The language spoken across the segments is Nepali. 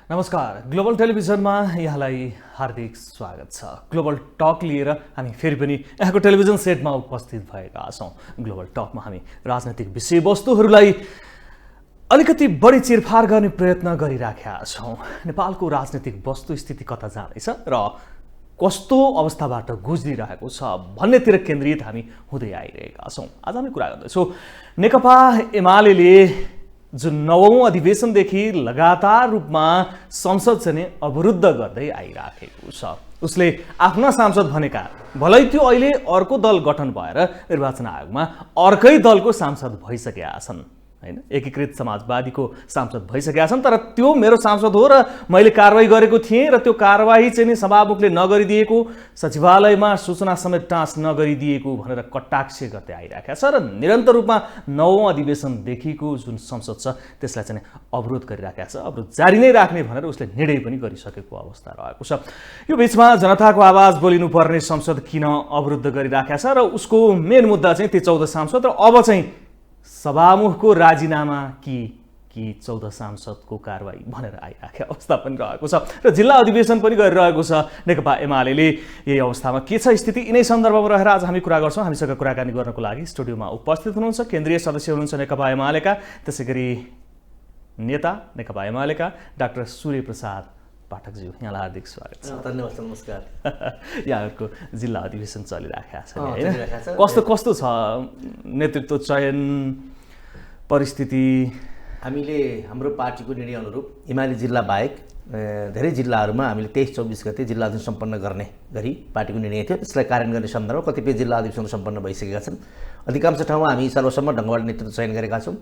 नमस्कार, ग्लोबल टेलिभिजनमा यहाँलाई हार्दिक स्वागत छ। ग्लोबल टक लिएर हामी फेरि पनि यहाँको टेलिभिजन सेटमा उपस्थित भएका छौँ। ग्लोबल टकमा हामी राजनैतिक विषयवस्तुहरूलाई अलिकति बढी चिरफार गर्ने प्रयत्न गरिराखेका छौँ। नेपालको राजनैतिक वस्तुस्थिति कता जाँदैछ र कस्तो अवस्थाबाट गुज्रिरहेको छ भन्नेतिर केन्द्रित हामी हुँदै आइरहेका छौँ। आज हामी कुरा गर्दैछौँ नेकपा एमाले जुन 9औं अधिवेशनदेखि लगातार रूपमा संसद चाहिँ अवरुद्ध गर्दै आइराखेको छ। उसले आफ्ना सांसद भनेका भलै त्यो अहिले अर्को दल गठन भएर निर्वाचन आयोगमा अर्कै दलको सांसद भइसकेका छन् हैन, एकीकृत समाजवादीको सांसद भइसकेका छन्। तर त्यो मेरो सांसद हो र मैले कारबाही गरेको थिएँ र त्यो कारबाही चाहिँ नि सभामुखले नगरिदिएको, सचिवालयमा सूचना समेत टाँस नगरिदिएको भनेर कटाक्ष गर्दै आइरहेका छ र निरन्तर रूपमा 9औं अधिवेशनदेखिको जुन संसद छ त्यसलाई चाहिँ अवरोध गरिरहेका छ। अवरोध जारी नै राख्ने भनेर उसले निर्णय पनि गरिसकेको अवस्था रहेको छ। यो बीचमा जनताको आवाज बोलिनुपर्ने संसद किन अवरुद्ध गरिरहेका छ र उसको मेन मुद्दा चाहिँ ती 14 सांसद र अब चाहिँ सभामुखको राजीनामा कि 14 सांसदको कारबाही भनेर आइराखेको अवस्था पनि रहेको छ र जिल्ला अधिवेशन पनि गरिरहेको छ नेकपा एमाले। यही अवस्थामा के छ स्थिति, यिनै सन्दर्भमा रहेर आज हामी कुरा गर्छौँ। हामीसँग कुराकानी गर्नको लागि स्टुडियोमा उपस्थित हुनुहुन्छ केन्द्रीय सदस्य हुनुहुन्छ नेकपा एमालेका, त्यसैगरी नेता नेकपा एमालेका डाक्टर सूर्य प्रसाद पाठकज्यू, यहाँलाई हार्दिक स्वागत छ। धन्यवाद, नमस्कार। यहाँहरूको जिल्ला अधिवेशन चलिरहेको छ हैन, कस्तो छ नेतृत्व चयन परिस्थिति? हामीले हाम्रो पार्टीको निर्णय अनुरूप एमाले जिल्ला बाहेक धेरै जिल्लाहरूमा हामीले 23-24 गते जिल्ला अधिवेशन सम्पन्न गर्ने गरी पार्टीको निर्णय थियो। त्यसलाई कार्यान्वयन गर्ने सन्दर्भमा कतिपय जिल्ला अधिवेशनहरू सम्पन्न भइसकेका छन्। अधिकांश ठाउँमा हामी सर्वसम्मत ढङ्गबाट नेतृत्व चयन गरेका छौँ।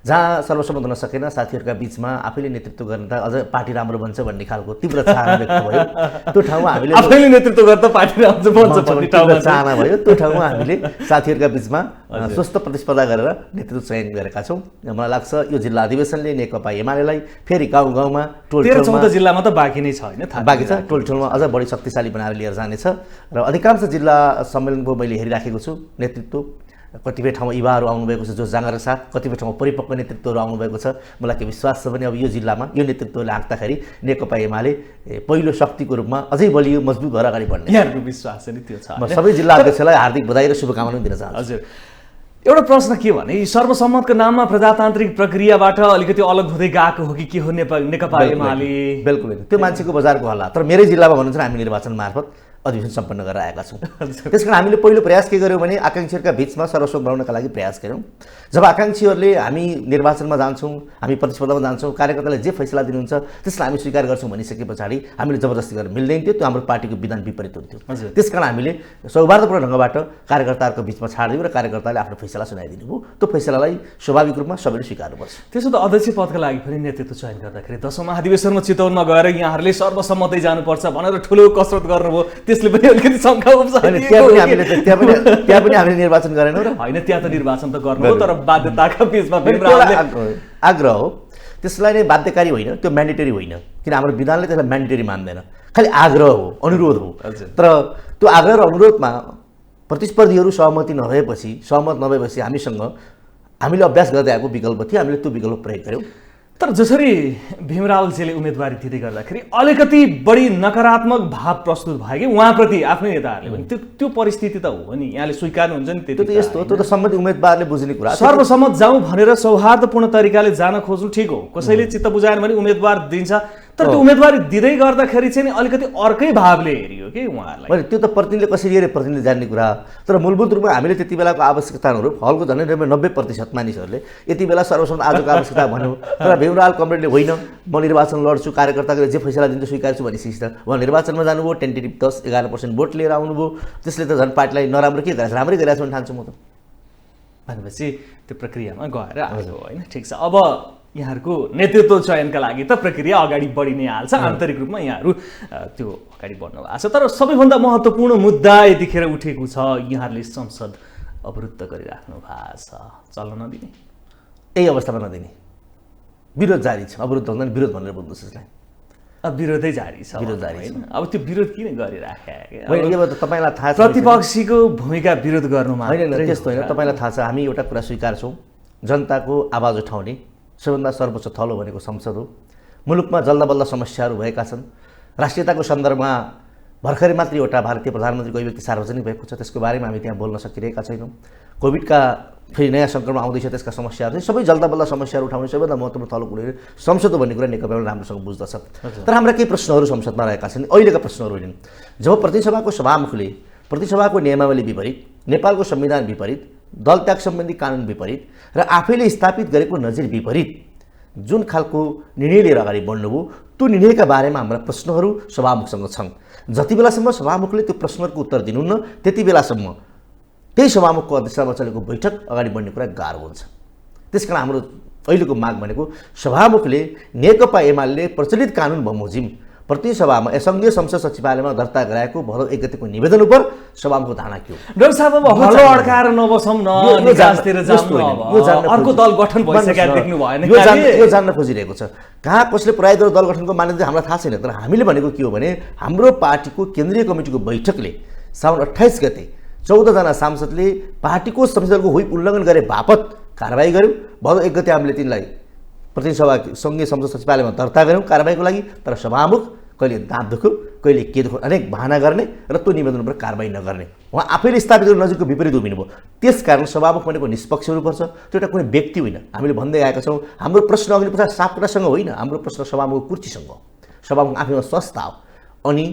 जहाँ सर्वसम्मत हुन सकेन साथीहरूका बिचमा आफैले नेतृत्व गर्न त अझ पार्टी राम्रो बन्छ भन्ने खालको तीव्र चाहना व्यक्त भयो। त्यो ठाउँमा हामीले आफैले नेतृत्व गर्दा पार्टी राम्रो बन्छ भन्ने चाहना भयो। त्यो ठाउँमा हामीले साथीहरूका बिचमा स्वस्थ प्रतिस्पर्धा गरेर नेतृत्व चयन गरेका छौँ। मलाई लाग्छ यो जिल्ला अधिवेशनले नेकपा एमालेलाई फेरि गाउँ गाउँमा टोल 13-14 जिल्लामा त बाँकी नै छ हैन, बाँकी छ, टोल टोलमा अझ बढी शक्तिशाली बनाएर लिएर जानेछ र अधिकांश जिल्ला सम्मेलनको मैले हेरिराखेको छु नेतृत्व। कतिपय ठाउँमा युवाहरू आउनुभएको छ जो जाँगरका साथ, कतिपय ठाउँमा परिपक्व नेतृत्वहरू आउनुभएको छ। मलाई के विश्वास छ भने अब यो जिल्लामा यो नेतृत्वले आँक्दाखेरि नेकपा एमाले पहिलो शक्तिको रूपमा अझै बलियो मजबुत भएर अगाडि बढ्ने यहाँहरूको विश्वास चाहिँ त्यो छ। म सबै जिल्ला अध्यक्षलाई हार्दिक बधाई र शुभकामना दिन चाहन्छु। हजुर, एउटा प्रश्न के भने सर्वसम्मतको नाममा प्रजातान्त्रिक प्रक्रियाबाट अलिकति अलग हुँदै गएको हो कि के हो नेकपा एमाले? बिल्कुल त्यो मान्छेको बजारको हल्ला। तर मेरै जिल्लामा भन्नुहुन्छ हामी निर्वाचन मार्फत अधिवेशन सम्पन्न गरेर आएका छौँ। त्यसकारण हामीले पहिलो प्रयास के गर्यौँ भने आकाङ्क्षीहरूका बिचमा सर्वस्व बनाउनका लागि प्रयास गऱ्यौँ। जब आकाङ्क्षीहरूले हामी निर्वाचनमा जान्छौँ, हामी प्रतिस्पर्धामा जान्छौँ, कार्यकर्ताले जे फैसला दिनुहुन्छ त्यसलाई हामी स्वीकार गर्छौँ भनिसके पछाडि हामीले जबरजस्ती गरेर मिल्दैन थियो। त्यो हाम्रो पार्टीको विधान विपरीत हुन्थ्यो। त्यसकारण हामीले सौहार्दपूर्ण ढङ्गबाट कार्यकर्ताहरूको बिचमा छाडिदिउँ र कार्यकर्ताले आफ्नो फैसला सुनाइदिनु भयो। त्यो फैसलालाई स्वाभाविक रूपमा सबैले स्वीकार्नुपर्छ। त्यसो त अध्यक्ष पदका लागि पनि नेतृत्व चयन गर्दाखेरि 10औं महाधिवेशनमा चितवनमा गएर यहाँहरूले सर्वसम्मतै जानुपर्छ भनेर ठुलो कसरत गर्नुभयो, त्यसले पनि अलिकति शङ्का उब्जाएको? त्यहाँ पनि हामीले निर्वाचन गरेनौँ र होइन, त्यहाँ त निर्वाचन त गर्नु हो तर बाध्यताका बिचमा आग्रह हो। त्यसलाई नै बाध्यकारी होइन, त्यो म्यान्डेटरी होइन, किन हाम्रो विधानले त्यसलाई म्यान्डेटरी मान्दैन, खालि आग्रह हो, अनुरोध हो। तर त्यो आग्रह र अनुरोधमा प्रतिस्पर्धीहरू सहमति नभएपछि हामीले अभ्यास गर्दै आएको विकल्प थियो, हामीले त्यो विकल्प प्रयोग गऱ्यौँ। तर जसरी भीमरावजीले उम्मेदवारी दिँदै गर्दाखेरि अलिकति बढी नकारात्मक भाव प्रस्तुत भयो कि उहाँप्रति आफ्नै नेताहरूले पनि त्यो परिस्थिति त हो नि, यहाँले स्वीकार्नुहुन्छ नि? त्यो त यस्तो हो, त्यो त सम्बन्धित उम्मेदवारले बुझ्ने कुरा। सर्वसम्मत जाउँ भनेर सौहार्दपूर्ण तरिकाले जान खोज्नु ठिक हो, कसैले चित्त बुझाएन भने उम्मेदवार दिन्छ। तर त्यो उम्मेदवारी दिँदै गर्दाखेरि चाहिँ अलिकति अर्कै भावले हेरियो कि उहाँहरूलाई। मैले त्यो त प्रतिनिधिले कसरी हेरे प्रतिनिधिले जान्ने कुरा। तर मूलभूत रूपमा हामीले त्यति बेलाको आवश्यकता अनुरूप हलको झन्डै 90% मानिसहरूले यति बेला सर्वसम्मत आजको आवश्यकता भन्यो। तर भीमराव कमरेडले होइन म निर्वाचन लड्छु, कार्यकर्ताले जे फैसला दिन्छ स्वीकार्छु भनिसकेपछि त उहाँ निर्वाचनमा जानुभयो, टेन्टेटिभ 10-11% भोट लिएर आउनुभयो। त्यसले त झन् पार्टीलाई नराम्रो के गरेछ, राम्रै गरेछ भने ठान्छु म त। भनेपछि त्यो प्रक्रियामा गएर आयो होइन, ठिक छ। अब यहाँहरूको नेतृत्व चयनका लागि त प्रक्रिया अगाडि बढी नै हाल्छ, आन्तरिक रूपमा यहाँहरू त्यो अगाडि बढ्नु भएको छ। तर सबैभन्दा महत्त्वपूर्ण मुद्दा यतिखेर उठेको छ, यहाँहरूले संसद अवरुद्ध गरिराख्नु भएको छ, चल्न नदिने, यही अवस्थामा नदिने, विरोध जारी छ। अवरुद्ध भन्दा विरोध भनेर बुझ्नुहोस् यसलाई। अब विरोधै जारी छ, विरोध जारी छ। अब त्यो विरोध किन गरिराखेको? तपाईँलाई थाहा छ प्रतिपक्षीको भूमिका विरोध गर्नुमा होइन, त्यस्तो होइन। तपाईँलाई थाहा छ हामी एउटा कुरा स्वीकार्छौँ, जनताको आवाज उठाउने सबभन्दा सर्वोच्च थलो भनेको संसद हो। मुलुकमा जल्दबल्द समस्याहरू भएका छन्। राष्ट्रियताको सन्दर्भमा भर्खरै मात्र एउटा भारतीय प्रधानमन्त्रीको अभिव्यक्ति सार्वजनिक भएको छ, त्यसको बारेमा हामी त्यहाँ बोल्न सकिरहेका छैनौँ। कोभिडका फेरि नयाँ सङ्क्रमण आउँदैछ, त्यसका समस्याहरू सबै जल्दबल्द समस्याहरू उठाउने सबैभन्दा महत्त्वपूर्ण थलो कुरो संसद हो भन्ने कुरा नेकपाले राम्रोसँग बुझ्दछ। तर हाम्रा केही प्रश्नहरू संसदमा रहेका छन्, अहिलेका प्रश्नहरू होइनन्। जब प्रतिनिधिसभाको सभामुखले प्रतिनिधिसभाको नियमावली विपरीत, नेपालको संविधान विपरीत, दल त्याग सम्बन्धी कानुन विपरीत र आफैले स्थापित गरेको नजिर विपरीत जुन खालको निर्णय लिएर अगाडि बढ्नुभयो, त्यो निर्णयका बारेमा हाम्रा प्रश्नहरू सभामुखसँग छन्। जति बेलासम्म सभामुखले त्यो प्रश्नहरूको उत्तर दिनुहुन्न, त्यति बेलासम्म त्यही सभामुखको अध्यक्षतामा चलेको बैठक अगाडि बढ्ने कुरा गाह्रो हुन्छ। त्यसकारण हाम्रो अहिलेको माग भनेको सभामुखले नेकपा एमाले प्रचलित कानुन बमोजिम प्रतिनिधिसभामा सङ्घीय संसद सचिवालयमा दर्ता गराएको भदौ 1 गतेको निवेदन उप सभामुखको धारणा के हो? डाक्टर साहब, अब हलो अड्काएर नबसौँ न, निकासतिर जाऊँ न, अर्को दल गठन भइसकेको देख्नु भएन। यो जान्न खोजिरहेको छ। कहाँ कसले प्रयास गरेर दल गठनको मान्यता हामीलाई थाहा छैन। तर हामीले भनेको के हो भने हाम्रो पार्टीको केन्द्रीय कमिटीको बैठकले साउन 28 गते 14 जना सांसदले पार्टीको संविधानको हुइप उल्लङ्घन गरे बापत कारबाही गर्यो। भदौ 1 गते हामीले तिनलाई प्रतिनिधिसभा सङ्घीय संसद सचिवालयमा दर्ता गऱ्यौँ कारबाहीको लागि। तर सभामुख कहिले दाँत दुख्यो, कहिले के दुख्यो, अनेक बहाना गर्ने र त्यो निवेदनबाट कारबाही नगर्ने, उहाँ आफैले स्थापित गरेर नजिकको विपरीत उभिनुभयो। त्यसकारण सभामुख भनेको निष्पक्ष हुनुपर्छ, त्यो एउटा कुनै व्यक्ति होइन। हामीले भन्दै आएका छौँ हाम्रो प्रश्न अघि पछाडि सापकोटासँग होइन, हाम्रो प्रश्न सभामुखको कुर्सीसँग हो। सभामुख आफैमा संस्था हो। अनि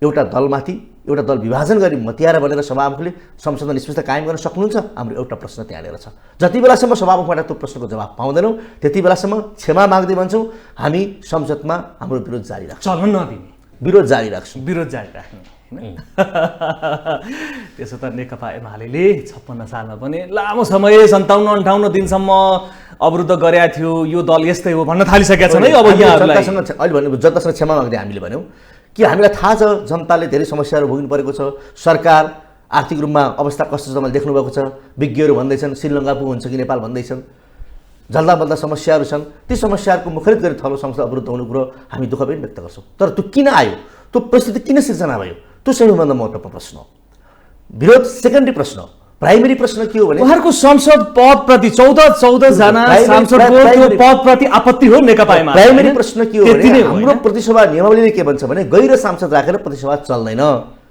एउटा दलमाथि एउटा दल विभाजन गरी मतियार बनेर सभामुखले संसदमा निष्पक्षता कायम गर्न सक्नुहुन्छ? हाम्रो एउटा प्रश्न त्यहाँनिर छ। जति बेलासम्म सभामुखबाट त्यो प्रश्नको जवाब पाउँदैनौँ, त्यति बेलासम्म क्षमा माग्दै भन्छौँ हामी संसदमा हाम्रो विरोध जारी राख्छौँ। चल्न नदिने, विरोध जारी राख्छौँ, विरोध जारी राख्ने होइन। त्यसो त नेकपा एमाले 56 सालमा पनि लामो समय 57-58 दिनसम्म अवरुद्ध गरेका थियो, यो दल यस्तै हो भन्न थालिसकेका छन् है। अब यहाँहरूलाई अहिले भन्नु जनतासँग क्षमा माग्दै हामीले भन्यौँ कि हामीलाई थाहा छ जनताले धेरै समस्याहरू भोग्नु परेको छ। सरकार आर्थिक रूपमा अवस्था कस्तो छ तपाईँले देख्नुभएको छ। विज्ञहरू भन्दैछन् श्रीलङ्का पो हुन्छ कि नेपाल भन्दैछन्। जल्दाबल्दा समस्याहरू छन्। ती समस्याहरूको मुखरित गरी थलो संसद अवरुद्ध हुनु कुरो हामी दुःख पनि व्यक्त गर्छौँ। तर त्यो किन आयो, त्यो परिस्थिति किन सिर्जना भयो, त्यो सबैभन्दा महत्त्वपूर्ण प्रश्न हो। विरोध सेकेन्डरी प्रश्न हो। प्राइमेरी प्रश्न के हो भने उहाँहरूको संसद पदप्रति 14 जना सांसदको त्यो पदप्रति आपत्ति हो नेकपा एमाले। प्राइमेरी प्रश्न के हो भने हाम्रो प्रतिसभा नियमावलीले के भन्छ भने गैर सांसद राखेर प्रतिसभा चल्दैन,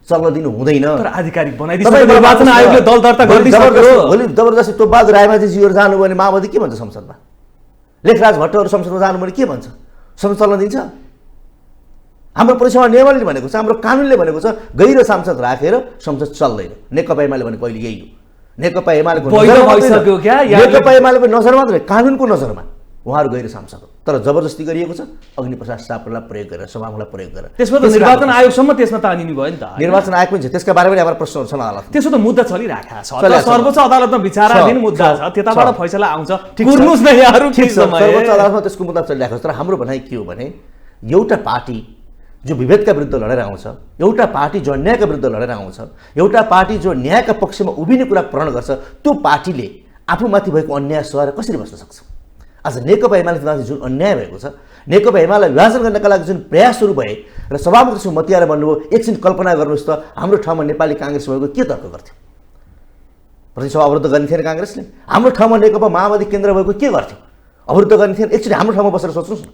चल्न दिनु हुँदैन। तर आधिकारिक बनाइदिन्छ निर्वाचन आयोगले दल दर्ता गरिदिन्छ। भोलि जबरजस्ती तोपबहादुर रायमाझीजीहरू जानु भने माओवादी के भन्छ संसदमा? लेखराज भट्टहरू संसदमा जानु भने के भन्छ? संसद चल्न दिन्छ? हाम्रो प्रतिसभा नियमावलीले भनेको छ, हाम्रो कानुनले भनेको छ गैर सांसद राखेर संसद चल्दैन। नेकपा एमाले भनेको अहिले यही हो। नेकपा एमालेको नजर मात्रै कानुनको नजरमा उहाँहरू गैर सांसद हो। तर जबरजस्ती गरिएको छ अग्निप्रसाद सापकोटालाई प्रयोग गरेर, सभामुखलाई प्रयोग गरेर। त्यसमा त निर्वाचन आयोगसम्म त्यसमा तानिनु भयो नि त। निर्वाचन आयोग पनि छ, त्यसका बारेमा हाम्रो प्रश्नहरू छन् अदालत। त्यसो त मुद्दा चलिरहेको छ, सर्वोच्च अदालतमा विचाराधीन मुद्दा छ, त्यताबाट फैसला आउँछ। कुर्नुस् न यहाँहरु, सर्वोच्च अदालतमा त्यसको मुद्दा चलिरहेको छ। तर हाम्रो भनाइ के हो भने एउटा पार्टी जो विभेदका विरुद्ध लडेर आउँछ, एउटा पार्टी जो अन्यायका विरुद्ध लडेर आउँछ, एउटा पार्टी जो न्यायका पक्षमा उभिने कुरा प्रण गर्छ, त्यो पार्टीले आफूमाथि भएको अन्याय सहेर कसरी बस्न सक्छ? आज नेकपा एमालेमाथि जुन अन्याय भएको छ, नेकपा एमालेलाई विभाजन गर्नका लागि जुन प्रयासहरू भए र सभामुख त्यसको मतियार बन्नुभयो, एकछिन कल्पना गर्नुहोस् त हाम्रो ठाउँमा नेपाली काङ्ग्रेस भएको के तर्क गर्थ्यो? प्रतिसभा अवरुद्ध गर्ने थिएन काङ्ग्रेसले। हाम्रो ठाउँमा नेकपा माओवादी केन्द्र भएको के गर्थ्यो? अवरुद्ध गर्ने थिएन। एकचोटि हाम्रो ठाउँमा बसेर सोच्नुहोस् न,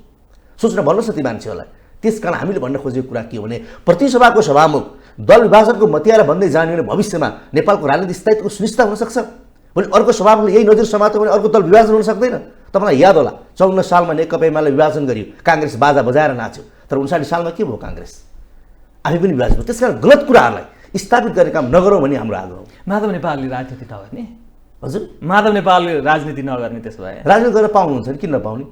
सोच्न भन्नुहोस् न ती मान्छेहरूलाई। त्यसकारण हामीले भन्न खोजेको कुरा के हो भने प्रतिसभाको सभामुख दल विभाजनको मतियार भन्दै जाने भने भविष्यमा नेपालको राजनीतिक स्थायित्वको सुनिश्चित हुन सक्छ। भोलि अर्को सभामुखले यही नजिर समात्यो भने अर्को दल विभाजन हुन सक्दैन। तपाईँलाई याद होला 54 सालमा नेकपा एमाले विभाजन गरियो, काङ्ग्रेस बाजा बजाएर नाच्यो। तर 59 सालमा के भयो? काङ्ग्रेस आफै पनि विभाजन भयो। त्यसकारण गलत कुराहरूलाई स्थापित गर्ने काम नगरौँ भन्ने हाम्रो आग्रह हो। माधव नेपालले राजनीति नगर्ने? हजुर, माधव नेपालले राजनीति नगर्ने, त्यसो भए राजनीति गर्न पाउनुहुन्छ नि, किन नपाउने?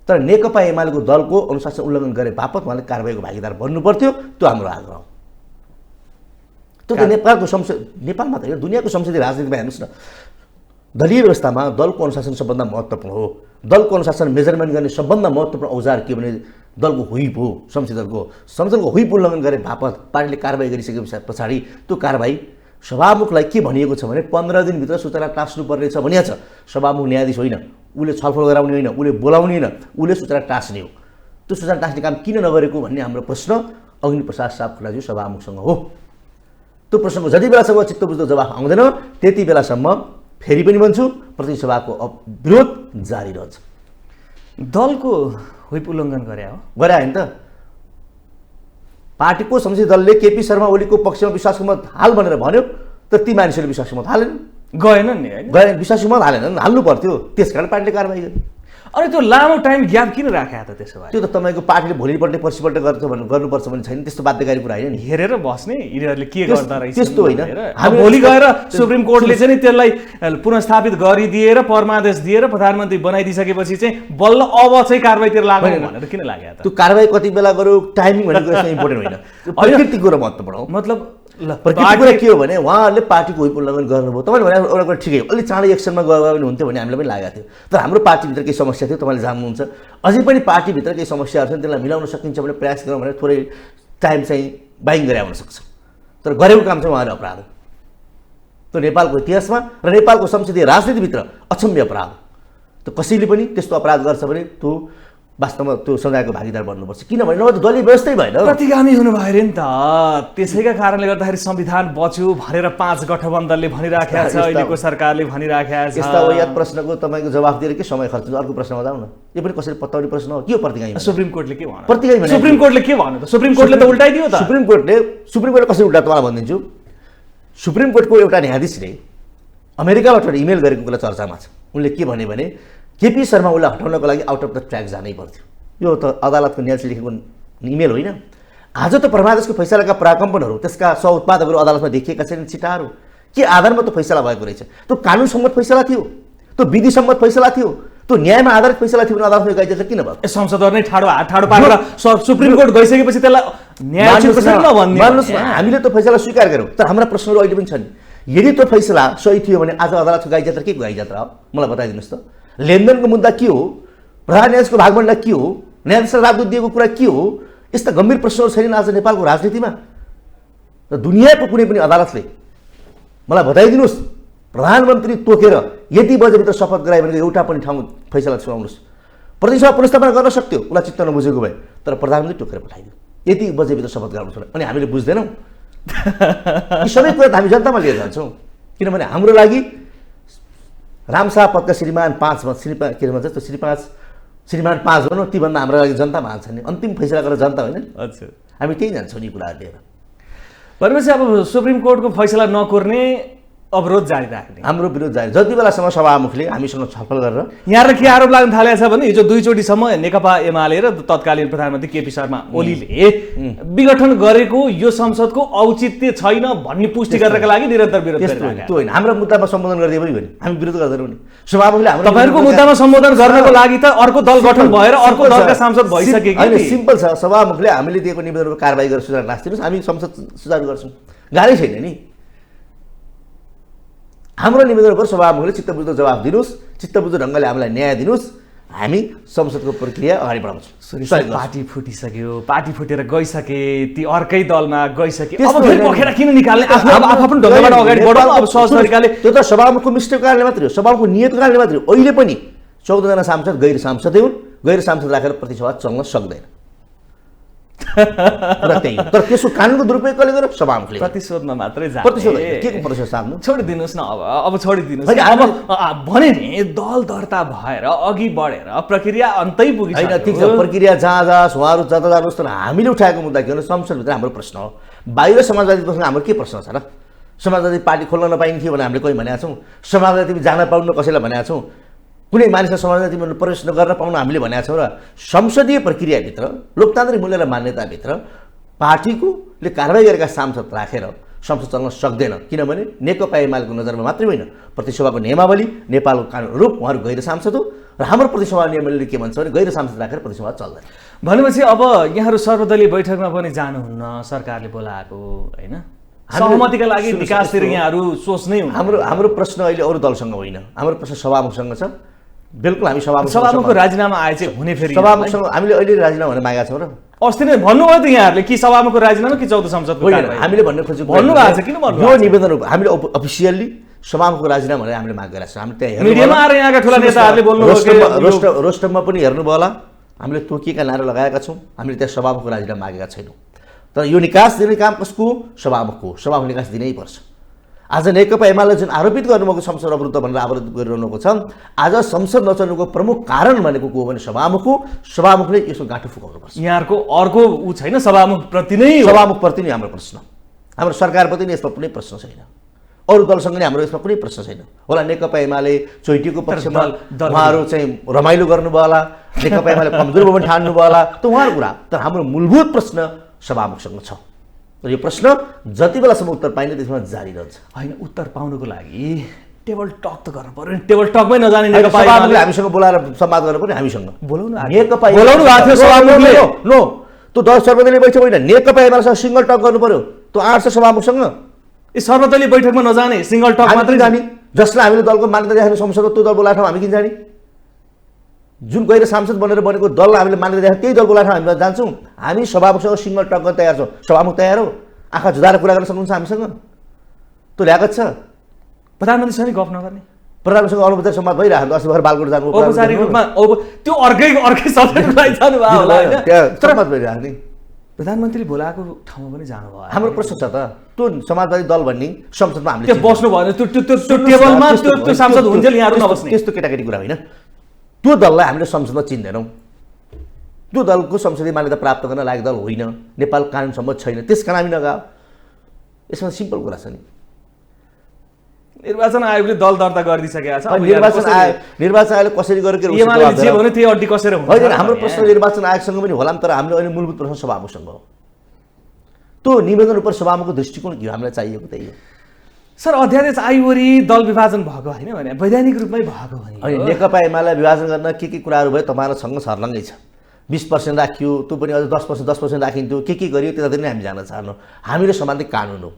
तर नेकपा एमालेको दलको अनुशासन उल्लङ्घन गरे बापत उहाँले कारबाहीको भागीदार बन्नु पर्थ्यो। त्यो हाम्रो आग्रह हो। त्यो त नेपालको नेपाल मात्र होइन, दुनियाँको संसदीय राजनीतिमा हेर्नुहोस् न, दलीय व्यवस्थामा दलको अनुशासन सबभन्दा महत्त्वपूर्ण हो। दलको अनुशासन मेजरमेन्ट गर्ने सबभन्दा महत्त्वपूर्ण औजार के भने दलको हुइप हो। संसदको हुइप उल्लङ्घन गरे बापत पार्टीले कारबाही गरिसके पछाडि त्यो कारबाही सभामुखलाई के भनिएको छ भने 15 दिनभित्र सूचना टाँस्नुपर्ने छ भनिएको छ। सभामुख न्यायाधीश होइन, उसले छलफल गराउने होइन, उसले बोलाउने होइन, उसले सूचना टाँस्ने हो। त्यो सूचना टाँस्ने काम किन नगरेको भन्ने हाम्रो प्रश्न अग्निप्रसाद सापकोटाज्यू सभामुखसँग हो। त्यो प्रश्नको जति बेलासम्म चित्त बुझ्दो जवाफ आउँदैन त्यति बेलासम्म फेरि पनि भन्छु प्रतिसभाको विरोध जारी रहन्छ। दलको व्हिप उल्लङ्घन गरे हो गरे होइन त पार्टीको संसदीय दलले केपी शर्मा ओलीको पक्षमा विश्वासको मत हाल भनेर भन्यो तर ती मानिसहरूले विश्वासको मत हालेन गएनन् नि होइन गए विश्वासको मत हालेनन् हाल्नु पर्थ्यो त्यसकारण पार्टीले कारबाही गर्यो अनि त्यो लामो टाइम ग्याप किन राखे त त्यसो भए त्यो त तपाईँको पार्टीले भोलिपल्ट पर्सिपल्ट गर्नुपर्छ भने छैन त्यस्तो बाध्यकारी कुरा होइन नि हेरेर बस्ने यिनीहरूले के गर्दा रहेछ त्यस्तो होइन। भोलि गएर सुप्रिम कोर्टले चाहिँ त्यसलाई पुनर्स्थापित गरिदिएर परमादेश दिएर प्रधानमन्त्री बनाइदिइसकेपछि चाहिँ बल्ल अब चाहिँ कारबाहीतिर लाग्नु भनेर किन लाग्यो त त्यो कारबाही कति बेला गर्यो टाइमिङ भनेको कुरा इम्पोर्टेन्ट होइन प्रकृतिको कुरा महत्त्वपूर्ण हो मतलब प्रकृतिको कुरा के हो भने उहाँहरूले पार्टीको व्हिप उल्लङ्घन गर्नुभयो तपाईँले भने एउटा कुरा ठिकै हो अलिक चाँडै एक्सनमा गयो भने हुन्थ्यो भन्ने हामीलाई पनि लागेको थियो तर हाम्रो पार्टीभित्र केही समस्या थियो तपाईँले जान्नुहुन्छ अझै पनि पार्टीभित्र केही समस्याहरू छन् त्यसलाई मिलाउन सकिन्छ भने प्रयास गरौँ भने थोरै टाइम चाहिँ बाइङ गरे हुनसक्छ तर गरेको काम चाहिँ उहाँहरूले अपराध हो त्यो नेपालको इतिहासमा र नेपालको संसदीय राजनीतिभित्र अक्षम्य अपराध हो त्यो कसैले पनि त्यस्तो अपराध गर्छ भने त्यो वास्तवमा त्यो सजायको भागीदार बन्नुपर्छ किनभने नभए त दलीय व्यवस्थै भएन प्रतिगामी हुनु भयो अरे नि त त्यसैका कारणले गर्दाखेरि संविधान बच्यो भनेर 5 गठबन्धनले भनिराखेको छ अहिलेको सरकारले भनिराखेको छ यस्ता अवैध प्रश्नको तपाईँको जवाफ दिएर के समय खर्च अर्को प्रश्नमा जाउँ न यो पनि कसरी पत्ताउने प्रश्न हो के हो प्रतिगामी सुप्रिम कोर्टले के भन्यो प्रतिगामी सुप्रिम कोर्टले के भन्यो त सुप्रिम कोर्टले त उल्टाइदियो त सुप्रिम कोर्टले कसरी उल्टा तपाईँलाई भनिदिन्छु सुप्रिम कोर्टको एउटा न्यायाधीशले अमेरिकाबाट इमेल गरेको कुरा चर्चामा छ उनले के भने केपी शर्मा ओलीलाई हटाउनको लागि आउट अफ द ट्र्याक जानै पर्थ्यो यो त अदालतको न्यायाधीशले लेखेको इमेल होइन आज त परमादेशको फैसलाका प्राकम्पनहरू त्यसका सहउत्पादकहरू अदालतमा देखिएका छैनन् छिटाहरू के आधारमा त फैसला भएको रहेछ त्यो कानुनसम्मत फैसला थियो त्यो विधिसम्मत फैसला थियो त्यो न्यायमा आधारित फैसला थियो भने अदालतमा गइदिएछ किन भयो संसदहरू नै ठाडो पारेर सुप्रिम कोर्ट गइसकेपछि त्यसलाई मान्नुहोस् न हामीले त्यो फैसला स्वीकार गर्यौँ तर हाम्रा प्रश्नहरू अहिले पनि छन् यदि त्यो फैसला सही थियो भने आज अदालतको गाई जात्रा के गाई जात्रा हो मलाई बताइदिनुहोस् त लेनदेनको मुद्दा के हो प्रधान न्यायाधीशको भागमण्डल के हो न्यायाधीशलाई राजदूत दिएको कुरा के हो यस्ता गम्भीर प्रश्नहरू छैनन् आज नेपालको राजनीतिमा र दुनियाँको कुनै पनि अदालतले मलाई बताइदिनुहोस् प्रधानमन्त्री तोकेर यति बजेभित्र शपथ गरायो भने एउटा पनि ठाउँ फैसला सुनाउनुहोस् प्रतिसभा पुनर्स्थापना गर्न सक्थ्यो उसलाई चित्त नबुझेको भए तर प्रधानमन्त्री टोकेर पठाइदियो यति बजेभित्र शपथ गराउनु छ अनि हामीले बुझ्दैनौँ यी सबै कुरा त हामी जनतामा लिएर जान्छौँ किनभने हाम्रो लागि रामशाह पदका श्रीमान 5 के भन्छ त्यो श्रीमान 5 भनौँ तीभन्दा हाम्रो लागि जनता मान्छ नि अन्तिम फैसला गरेर जनता होइन अच्छा हामी त्यही जान्छौँ नि कुराहरू लिएर भनेपछि अब सुप्रिम कोर्टको फैसला नकोर्ने अवरोध जारी राख्ने हाम्रो विरोध जारी जति बेलासम्म सभामुखले हामीसँग छलफल गरेर यहाँ के आरोप लाग्न थालेको छ भने हिजो दुईचोटिसम्म नेकपा एमाले र तत्कालीन प्रधानमन्त्री केपी शर्मा ओलीले विघटन गरेको यो संसदको औचित्य छैन भन्ने पुष्टि गर्नका लागि निरन्तर विरोध गरिरहेका त्यो होइन हाम्रो मुद्दामा सम्बोधन गरिदिए पनि हामी विरोध गर्दैनौँ नि सभामुखले हाम्रो तपाईहरुको मुद्दामा सम्बोधन गर्नको लागि त अर्को दल गठन भएर अर्को दलका सांसद भइसके हैन सिम्पल छ सभामुखले हामीले दिएको निवेदनको कारबाही गरेर सुधार राख्दिनुस् हामी संसद सुधार गर्छौँ गाह्रै छैन नि हाम्रो निवेदनको सभामुखले चित्तबुझ्दो जवाफ दिनुस् चित्तबुझ्दो ढङ्गले हामीलाई न्याय दिनुस् हामी संसदको प्रक्रिया अगाडि बढाउँछौँ पार्टी फुटिसक्यो पार्टी फुटेर गइसके ती अर्कै दलमा गइसके अब फेरि पखेरा किन निकाल्ने आफ्नो ढङ्गबाट अगाडि बढाउँ अब सहज तरिकाले त्यो त सभामुखको मिस्टेकको कारणले मात्रै हो सभामुखको नियतको कारणले मात्रै हो अहिले पनि 14 जना सांसद गैर सांसदै हुन् गैर सांसद राखेर प्रतिसभा चल्न सक्दैन तर त्यसको कानुनको दुरुपयोग कसले गर्यो सभामुखले प्रतिशोधमा मात्रै जाने प्रतिशोध के को प्रतिशोध साध्नु छोडिदिनुहोस् न अब छोडिदिनुहोस् अब भने नि दल दर्ता भएर अघि बढेर प्रक्रिया अन्तै पुगिसक्यो हैन ठीक छ प्रक्रिया जहाँ उहाँहरू जता जानुहोस् तर हामीले उठाएको मुद्दा के हो संसदभित्र हाम्रो प्रश्न हो बाहिर समाजवादी पक्षमा हाम्रो के प्रश्न छ र समाजवादी पार्टी खोल्न नपाइन्थ्यो भने हामीले कोही भनेका छौँ समाजवादी जान पाउनु कसैलाई भनेका छौँ कुनै मानिसलाई समाजवादीमा प्रवेश गर्न पाउन हामीले भनेका छौँ र संसदीय प्रक्रियाभित्र लोकतान्त्रिक मूल्य र मान्यताभित्र पार्टीकोले कारबाही गरेका सांसद राखेर संसद चल्न सक्दैन किनभने नेकपा एमालेको नजरमा मात्रै होइन प्रतिसभाको नियमावली नेपालको कानुन रूप उहाँहरू गैर सांसद हो र हाम्रो प्रतिसभा नियमावलीले के भन्छ भने गैर सांसद राखेर प्रतिसभा चल्दैन भनेपछि अब यहाँहरू सर्वदलीय बैठकमा पनि जानुहुन्न सरकारले बोलाएको होइन सहमतिका लागि विकासतिर यहाँहरू सोच्नै हुन् हाम्रो प्रश्न अहिले अरू दलसँग होइन हाम्रो प्रश्न सभामुखसँग छ बिल्कुल हामी सभामुखको राजीनामा आए चाहिँ हुने फेरि सभामुखसँग हामीले अहिले राजीनामा हुन मागेका छौँ र अस्ति नै भन्नुभयो त यहाँहरूले कि सभामुखको राजीनामा कि 14 संसदको हामीले भन्ने खोजेको भन्नुभएको छ किन भन्नु यो निवेदन हामीले अफिसियल्ली सभामुखको राजीनामा भनेर हामीले माग गरेका छौँ हामी त्यहाँ मिडियामा आएर यहाँका ठुला नेताहरूले बोल्नुभयो रोस्टममा पनि हेर्नुभयो होला हामीले तोकिएका नारा लगाएका छौँ हामीले त्यहाँ सभामुखको राजीनामा मागेका छैनौँ तर यो निकास दिने काम कसको सभामुखको सभामुख निकास दिनै पर्छ आज नेकपा एमाले जुन आरोपित गर्नुभएको संसद अवरुद्ध भनेर आरोपित गरिरहनुको छ, आज संसद नचल्नुको प्रमुख कारण भनेको को हो भने सभामुखले यसको गाँठो फुकाउनुपर्छ। यहाँहरूको अर्को ऊ छैन, सभामुखप्रति नै हो। सभामुखप्रति नै हाम्रो प्रश्न, हाम्रो सरकारप्रति नै यसमा कुनै प्रश्न छैन, अरू दलसँग नै हाम्रो यसमा कुनै प्रश्न छैन। होला नेकपा एमाले चोइटीको पक्षमा उहाँहरू चाहिँ रमाइलो गर्नुभयो होला, नेकपा एमाले कमजोर भयो भने ठान्नुभयो होला, त उहाँहरूको कुरा। तर हाम्रो मूलभूत प्रश्न सभामुखसँग छ र यो प्रश्न जति बेलासम्म उत्तर पाइने त्यसमा जारी रहन्छ। होइन, उत्तर पाउनुको लागि टेबल टक त गर्नु पर्यो नि। टेबल टकमै नजाने नेकपा सभामुखले हामीसँग बोलाएर संवाद गर्नु पर्यो, हामीसँग बोलाउनु नेकपा बोलाउनु भएको थियो सभामुखले। नो त्यो दल सर्वदलीय बैठक होइन, नेकपा एमालेसँग सिंगल टक गर्नु पर्यो। त्यो आँट छ सभामुखसँग। ए सर्वदलीय बैठकमा नजाने, सिंगल टक मात्रै जाने, जसलाई हामीले दलको मान्यता दिएको संसदको त्यो दल बोलाएर हामी किन जाने? जुन गएर सांसद बनेर बनेको दल हामीले मान्यता दिएको त्यही दल बोलाएर हामी जान्छौँ। हामी सभामुखसँग सिंगल टक गर्न तयार छौँ। सभामुख तयार हो? आँखा जुदाएर कुरा गर्न सक्नुहुन्छ हामीसँग? त्यो ल्यागत छ? प्रधानमन्त्रीसँग गफ नगर्ने, प्रधानमन्त्रीसँग अनौपचारिक संवाद भइरहेको, अस्ति भर्खर बालकोट जानु औपचारिक रूपमा त्यो अर्कै सब्जेक्टलाई जानुभयो होला होइन, संवाद भइरहेको नि। प्रधानमन्त्री बोलाएको ठाउँमा पनि जानुभयो। हाम्रो प्रश्न छ त, त्यो समाजवादी दल भन्ने संसदमा हामीले त्यो बस्नु भएन, त्यो टेबलमा त्यो सांसद हुन्जेल यहाँहरू नबस्ने, त्यस्तो केटाकेटी कुरा होइन। त्यो दललाई हामीले संसदमा चिन्दैनौँ। त्यो दलको संसदीय मान्यता प्राप्त गर्न लागेको दल होइन, नेपाल कानुन सम्मत छैन, त्यस कारण हामी नगयो। यसमा सिम्पल कुरा छ नि। निर्वाचन आयोगले दल दर्ता गरिदिसकेको छ। निर्वाचन आयोगले कसरी गरेको जे भने त्यही अड्डी कसेर हुन्छ। होइन, हाम्रो प्रश्न निर्वाचन आयोगसँग पनि होला, तर हामीले अहिले मूलभूत प्रश्न सभामुखसँग हो। त्यो निवेदन उप सभामुखको दृष्टिकोण के हो, हामीलाई चाहिएको त्यही हो। सर, अध्यादेश आइवरी दल विभाजन भएको होइन भने वैधानिक रूपमै भएको भने होइन, नेकपा एमाले विभाजन गर्न के कुराहरू भयो तपाईँहरूसँग सर्लङ्गै छ। 20% राखियो, त्यो पनि अझ 10% राखिन्थ्यो, के गरियो त्यतातिर नै हामी जान चाहन्नौँ। हामीले समात्ने कानुन हो,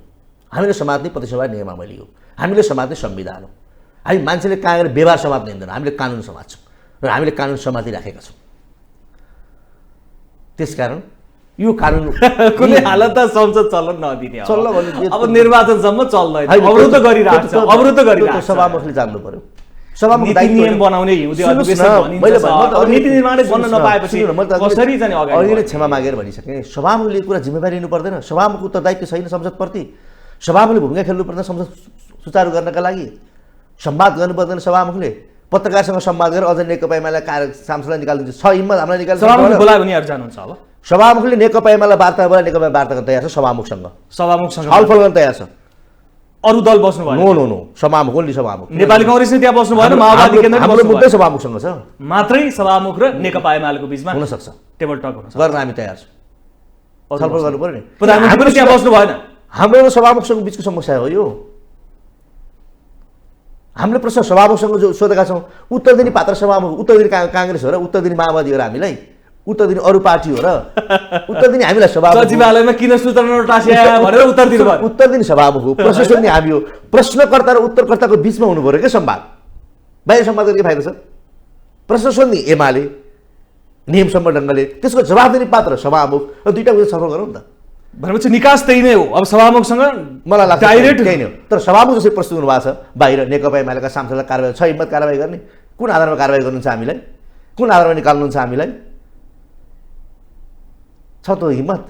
हामीले समात्ने प्रतिसभा नियमावली हो, हामीले समात्ने संविधान हो। हामी मान्छेले कहाँ गएर व्यवहार समात्ने हुँदैन, हामीले कानुन समात्छौँ र हामीले कानुन समातिराखेका छौँ। त्यसकारण यो कानुन कुनै हालत संसद चल्न नदिने, चल्न भने अब निर्वाचनसम्म चल्दैन, अवरुद्ध गरिरहेको छ, अवरुद्ध गरिरहेको छ। सभामुखले जान्नु पर्यो। सभामुख नीति नियम बनाउने हिउँदे अधिवेशन भनिन्छ, अब नीति निर्माणै बन्न नपाएपछि कसरी चाहिँ अगाडि अहिले नै क्षमा मागेर भनिसकेँ। सभामुखले पुरा जिम्मेवारी लिनु पर्दैन? सभामुखको उत्तरदायित्व छैन संसदप्रति? सभामुखले भूमिका खेल्नु पर्दैन संसद सुचारू गर्नका लागि? संवाद गर्नु पर्दैन सभामुखले? पत्रकारसँग संवाद गरेर अझ नेकपा एमाले सांसदलाई निकालिदिन्छ, छ हिम्मत हामीलाई निकाल्नु। सभामुखले बोलायो भने अरू जानुहुन्छ? अब सभामुखले नेकपा एमाले वार्ता बोला, नेकपा वार्ता गर्न तयार छ सभामुखसँग, छलफल गर्न तयार छ। अरू दल बस्नु भयो? नो, सभामुख ओन्ली सभामुख। नेपाली कांग्रेसले त्यहाँ बस्नु भएन, माओवादी केन्द्र हाम्रो मुद्दै सभामुखसँग छ। मात्रै सभामुख र नेकपा एमालेको बीचमा हुन सक्छ, टेबल टक हुन सक्छ, गर्न हामी तयार छौँ। छलफल गर्नु पर्यो नि। प्रधानमन्त्री पनि त्यहाँ बस्नु भएन? हाम्रो सभामुखसँग बिचको समस्या हो यो। हामीले प्रश्न सभामुखसँग जो सोधेका छौँ, उत्तर दिने पात्र सभामुख उत्तर दिने काङ्ग्रेस हो र उत्तर दिने माओवादी हो र हामीलाई उत्तर दिने अरू पार्टी हो र उत्तर दिने हामीलाई सभामुख सचिवालयमा किन सूचना टास्या भनेर उत्तर दिनु भयो? उत्तर दिने सभामुख हो, प्रश्न सोध्ने हामी हो। प्रश्नकर्ता र उत्तरकर्ताको बिचमा हुनु पर्यो क्या संवाद। बाहिर संवाद गरेर के फाइदा छ? प्रश्न सोध्ने एमाले नियमसम्म ढङ्गले, त्यसको जवाब दिने पात्र सभामुख, र दुईटा कुरा छलफल गरौँ न त। भनेपछि निकास त्यही नै हो। अब सभामुखसँग मलाई लाग्छ डाइरेक्ट त्यही नै हो। तर सभामुख जसरी प्रस्तुत हुनुभएको छ बाहिर नेकपा एमालेका सांसदलाई कारबाही छ हिम्मत कारबाही गर्ने? कुन आधारमा कारबाही गर्नुहुन्छ हामीलाई? कुन आधारमा निकाल्नुहुन्छ हामीलाई? छ त हिम्मत?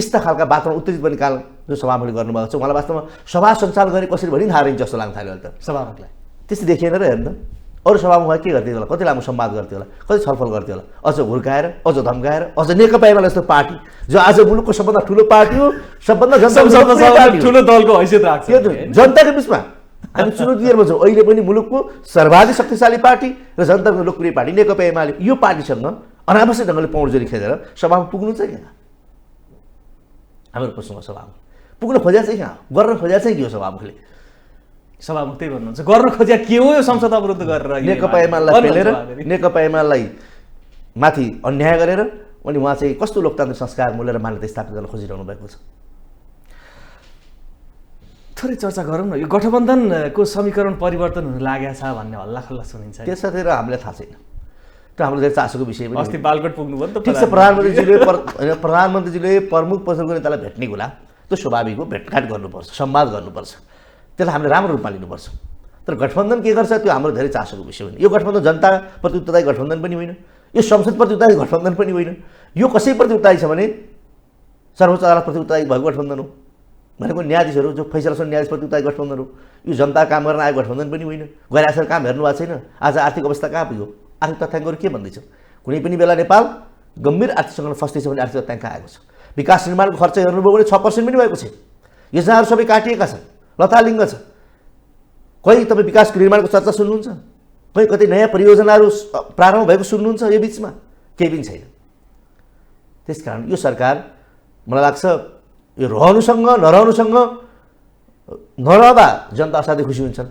यस्ता खालका वातावरण उत्तेजित पनि निकाल जो सभामुखले गर्नुभएको छ, उहाँलाई वास्तवमा सभा सञ्चालन गर्ने कसरी भने थाहा जस्तो लाग्न थाल्यो अहिले त सभामुखलाई। त्यस्तो देखिएन र हेर्नु त। अरू सभामुखमा के गर्थ्यो होला? कति लामो संवाद गर्थ्यो होला? कति छलफल गर्थ्यो होला? अझ हुर्काएर, अझ धम्काएर, अझ नेकपा एमाले जस्तो पार्टी जो आज मुलुकको सबभन्दा ठुलो पार्टी हो, सबभन्दा ठुलो दलको हैसियत राख्छ जनताको बिचमा हामी चुनौतीहरूमा छौँ। अहिले पनि मुलुकको सर्वाधिक शक्तिशाली पार्टी र जनताको लोकप्रिय पार्टी नेकपा एमाले, यो पार्टीसँग अनावश्यक ढङ्गले पौडजोरी खेलेर सभामा पुग्नु चाहिँ कहाँ? हाम्रो प्रश्न हो। सभामा पुग्न खोजेको चाहिँ कहाँ? गर्न खोजेको चाहिँ के हो सभामुखले? सभामुख त्यही भन्नुहुन्छ, गर्न खोज्या के हो यो संसद अवरुद्ध गरेर? नेकपा एमालेलाई पेलेर, नेकपा एमालेलाई माथि अन्याय गरेर अनि उहाँ चाहिँ कस्तो लोकतान्त्रिक संस्कार मूल्य र मान्यता स्थापित गर्न खोजिरहनु भएको छ। थोरै चर्चा गरौँ न। यो गठबन्धनको समीकरण परिवर्तन हुन लागेको छ भन्ने हल्ला खल्ला सुनिन्छ, त्यसरी हामीलाई थाहा छैन। त्यो हाम्रो धेरै चासोको विषय पनि। अस्ति बालकोट पुग्नुभयो नि त? ठिक छ, प्रधानमन्त्रीले प्रमुख पसलको नेतालाई भेट्ने कुरा त्यो स्वाभाविक हो, भेटघाट गर्नुपर्छ, संवाद गर्नुपर्छ, त्यसलाई हामीले राम्रो रूपमा लिनुपर्छ। तर गठबन्धन के गर्छ त्यो हाम्रो धेरै चासोको विषय होइन। यो गठबन्धन जनताप्रति उत्तरदायी गठबन्धन पनि होइन, यो संसदप्रति उत्तरदायी गठबन्धन पनि होइन, यो कसैप्रति उत्तरदायी छ भने सर्वोच्च अदालतप्रति उत्तरदायी भएको गठबन्धन हो। भनेको न्यायाधीशहरू जो फैसला सुन्ने न्यायाधीश प्रतिनिधि गठबन्धन हो, यो जनता काम गर्न आएको गठबन्धन पनि होइन। गैर काम हेर्नु भएको छैन। आज आर्थिक अवस्था कहाँ पुग्यो? आर्थिक तथ्याङ्कहरू के भन्दैछ? कुनै पनि बेला नेपाल गम्भीर आर्थिक सङ्कटमा फस्दैछ भने आर्थिक तथ्याङ्क आएको छ। विकास निर्माणको खर्च हेर्नुभयो भने 6% पनि भएको छैन। योजनाहरू सबै काटिएका छन्, लथालिङ्ग छ। कहीँ तपाईँ विकासको निर्माणको चर्चा सुन्नुहुन्छ? कहीँ कतै नयाँ परियोजनाहरू प्रारम्भ भएको सुन्नुहुन्छ? यो बिचमा केही पनि छैन। त्यसकारण यो सरकार मलाई लाग्छ यो रहनुसँग नरहनुसँग, नरहँदा जनता असाध्यै खुसी हुन्छन्,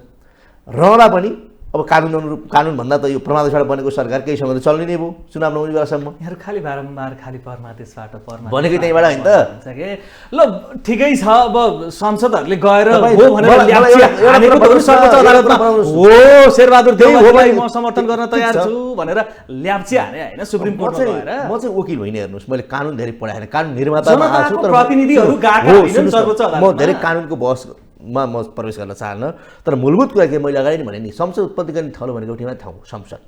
रहँदा पनि अब कानुन अनुरूप, कानुनभन्दा त यो परमादेशबाट बनेको सरकार केही समय चल्ने नै भयो चुनाव नहुने बेलासम्म। यहाँहरू खालि बारम्बार खालि परमादेशबाट भनेकै त्यहीँबाट होइन त। ल ठिकै छ, अब सांसदहरूले गएर तपाईँ हो भनेर हानेको त सर्वोच्च अदालतमा हो शेरबहादुर देउवालाई म समर्थन गर्न तयार छु भनेर ल्याप्चे हाने होइन सुप्रिम कोर्टमा गएर। म चाहिँ वकिल होइन, हेर्नुहोस्, मैले कानुन धेरै पढाएन, कानुन निर्मातामा आएको छु, तर प्रतिनिधिहरू गएका होइनन् सर्वोच्च म अदालतमा। धेरै कानुनको बहसमा म प्रवेश गर्न चाहन्न। तर मूलभूत कुरा के मैले अगाडि नै भने नि, संसद उत्पत्ति गर्ने ठाउँ भनेको एउटा ठाउँ संसद,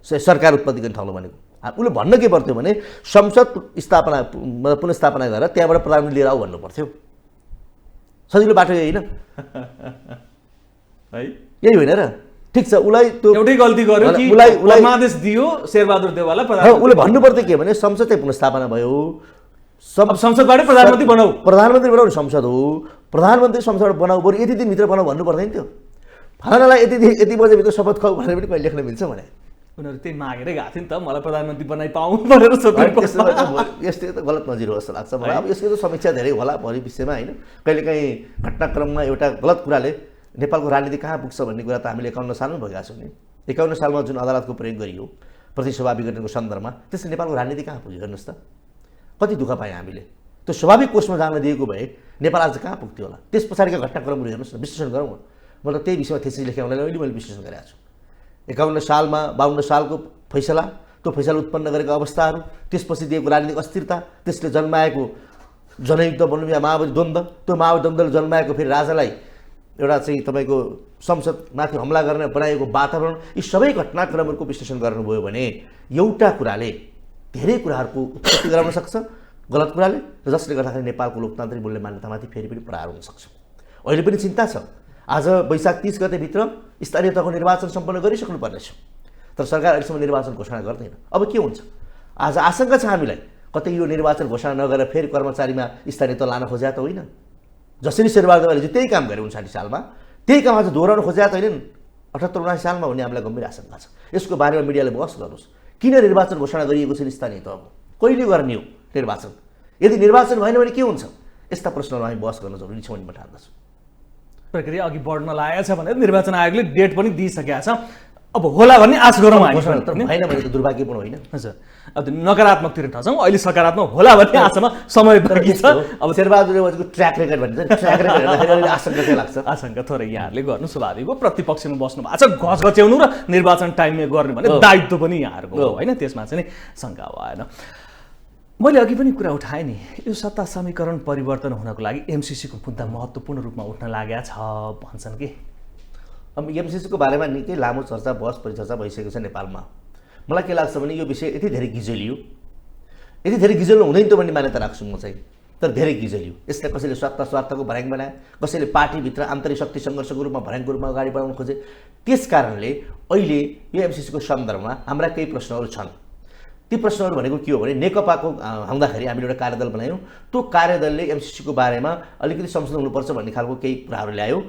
सरकार उत्पत्ति गर्ने ठाउँ भनेको उसले भन्न के पर्थ्यो भने संसद स्थापना पुनस्थापना गरेर त्यहाँबाट प्रधानमन्त्री लिएर आऊ भन्नु पर्थ्यो। सजिलो बाटो यही होइन है? यही होइन र? ठिक छ, उसलाई त्यो एउटै गल्ती गर्यो कि परमादेश दियो शेरबहादुर देउवालाई प्रधानमन्त्री। उसले भन्नु पर्थ्यो के भने संसद चाहिँ पुनस्थापना भयो, अब संसदबाटै प्रधानमन्त्री बनाऊ, प्रधानमन्त्री बनाउने संसद हो, प्रधानमन्त्री संसदबाट बनाऊ, बरु यति दिनभित्र बनाऊ भन्नु पर्दैन थियो। फलानालाई यति बजेभित्र शपथ खुवाऊ भनेर पनि कहिले लेख्न मिल्छ भने उनीहरू त्यही मागेरै गएको थियो नि त, मलाई प्रधानमन्त्री बनाइ पाऊँ भनेर सुप्रिम कोर्टमा। यस्तो त गलत नजिर हो जस्तो लाग्छ मलाई। अब यसको त समीक्षा धेरै होला भरि विषयमा होइन। कहिलेकाहीँ घटनाक्रममा एउटा गलत कुराले नेपालको राजनीति कहाँ पुग्छ भन्ने कुरा त हामीले 51 सालमा भइरहेको छौँ नि। 51 सालमा जुन अदालतको प्रयोग गरियो प्रतिसभा विघटनको सन्दर्भमा, त्यसले नेपालको राजनीति कहाँ पुग्यो हेर्नुहोस् त। कति दुःख पायौँ हामीले। त्यो स्वाभाविक कोर्समा जान दिएको भए नेपाल आज कहाँ पुग्थ्यो होला? त्यस पछाडिका घटनाक्रमहरू हेर्नुहोस् न, विश्लेषण गरौँ न। म त त्यही विषयमा थेसिस लेखेँ भने अहिले मैले विश्लेषण गरेको छु। 51 सालमा 52 सालको फैसला, त्यो फैसला उत्पन्न गरेका अवस्थाहरू, त्यसपछि दिएको राजनीतिक अस्थिरता, त्यसले जन्माएको जनयुद्ध भनौँ या माओवादी द्वन्द्व, त्यो माओवादी द्वन्द्वले जन्माएको फेरि राजालाई एउटा चाहिँ तपाईँको संसदमाथि हमला गर्ने बनाएको वातावरण, यी सबै घटनाक्रमहरूको विश्लेषण गर्नुभयो भने एउटा कुराले धेरै कुराहरूको उत्पत्ति गराउन सक्छ गलत कुराले, र जसले गर्दाखेरि नेपालको लोकतान्त्रिक मूल्य मान्यतामाथि फेरि पनि प्रहार हुन सक्छ। अहिले पनि चिन्ता छ। आज वैशाख 30 गतेभित्र स्थानीय तहको निर्वाचन सम्पन्न गरिसक्नु पर्नेछ, तर सरकार अहिलेसम्म निर्वाचन घोषणा गर्दैन। अब के हुन्छ? आज आशंका छ हामीलाई कतै यो निर्वाचन घोषणा नगरेर फेरि कर्मचारीमा स्थानीय तह लान खोज्या त होइन। जसरी शेरबहादुर देउवाले त्यही काम गरे 59 सालमा, त्यही काम आज दोहोऱ्याउन खोज्या त होइनन् 78-79 सालमा भन्ने हामीलाई गम्भीर आशंका छ। यसको बारेमा मिडियाले बहस गर्नुहोस्। किन निर्वाचन घोषणा गरिएको छ स्थानीय तहको? कहिले गर्ने हो निर्वाचन? यदि निर्वाचन भएन भने के हुन्छ? यस्ता प्रश्नहरू हामी बहस गर्न जरुरी छ भन्ने म ठान्दछु। प्रक्रिया अघि बढ्न लागेको छ भनेर निर्वाचन आयोगले डेट पनि दिइसकेको छ। अब होला भन्ने आश गरौँ हामी। तर भएन भने त दुर्भाग्यपूर्ण होइन? हजुर, अब नकारात्मकतिर नजाउँ, अहिले सकारात्मक होला भन्ने आशामा समय बाँकी छ। अब शेरबहादुर देउवाको ट्र्याक रेकर्ड भन्छ नि, ट्र्याक रेकर्ड हेर्दाखेरि आशंका चाहिँ लाग्छ। आशंका थोरै यहाँहरूले गर्नु स्वाभाविक हो। प्रतिपक्षमा बस्नु भएको छ, घस घच्याउनु र निर्वाचन टाइममा गर्ने भने दायित्व पनि यहाँहरूको हो होइन, त्यसमा चाहिँ शङ्का भएन। मैले अघि पनि कुरा उठाएँ नि, यो सत्ता समीकरण परिवर्तन हुनको लागि एमसिसीको मुद्दा महत्त्वपूर्ण रूपमा उठ्न लागेको छ भन्छन् कि। अब एमसिसीको बारेमा निकै लामो चर्चा बहस परिचर्चा भइसकेको छ नेपालमा। मलाई के लाग्छ भने यो विषय यति धेरै गिजलियो, यति धेरै गिजल्नु हुँदैन त भन्ने मान्यता राख्छु म चाहिँ। तर धेरै गिजलियो। यसलाई कसैले स्वार्थको भर्याङ बनाए, कसैले पार्टीभित्र आन्तरिक शक्ति सङ्घर्षको रूपमा भर्याङको रूपमा अगाडि बढाउन खोजे। त्यस कारणले अहिले यो एमसिसीको सन्दर्भमा हाम्रा केही प्रश्नहरू छन्। ती प्रश्नहरू भनेको के हो भने नेकपाको हुँदाखेरि हामीले एउटा कार्यदल बनायौँ, त्यो कार्यदलले एमसिसीको बारेमा अलिकति संशोधन हुनुपर्छ भन्ने खालको केही कुराहरू ल्यायो।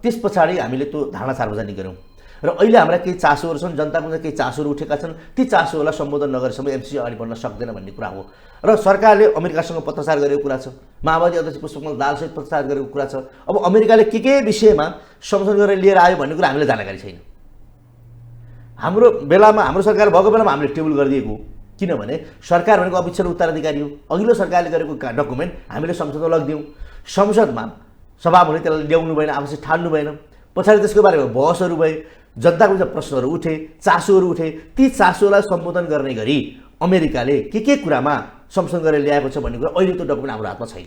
त्यस पछाडि हामीले त्यो धारणा सार्वजनिक गऱ्यौँ र अहिले हाम्रा केही चासोहरू छन्, जनताको केही चासोहरू उठेका छन्। ती चासोहरूलाई सम्बोधन नगरेसम्म एमसिसी अगाडि बढ्न सक्दैन भन्ने कुरा हो। र सरकारले अमेरिकासँग पत्रचार गरेको कुरा छ, माओवादी अध्यक्ष पुष्पकमल दाहालसहित पत्रचार गरेको कुरा छ। अब अमेरिकाले के विषयमा संशोधन गरेर लिएर आयो भन्ने कुरा हामीलाई जानकारी छैन। हाम्रो बेलामा, हाम्रो सरकार भएको बेलामा हामीले टेबल गरिदिएको, किनभने सरकार भनेको अविच्छेद्य उत्तराधिकारी हो। अघिल्लो सरकारले गरेको डकुमेन्ट हामीले संसदमा लगिदियौँ, संसदमा सभा भने त्यसलाई ल्याउनु भएन, आवश्यक ठान्नु भएन। पछाडि त्यसको बारेमा बहसहरू भए, जनताको प्रश्नहरू उठे, चासोहरू उठे। ती चासोलाई सम्बोधन गर्ने गरी अमेरिकाले के कुरामा संशोधन गरेर ल्याएको छ भन्ने कुरा अहिले त्यो डकुमेन्ट हाम्रो हातमा छैन।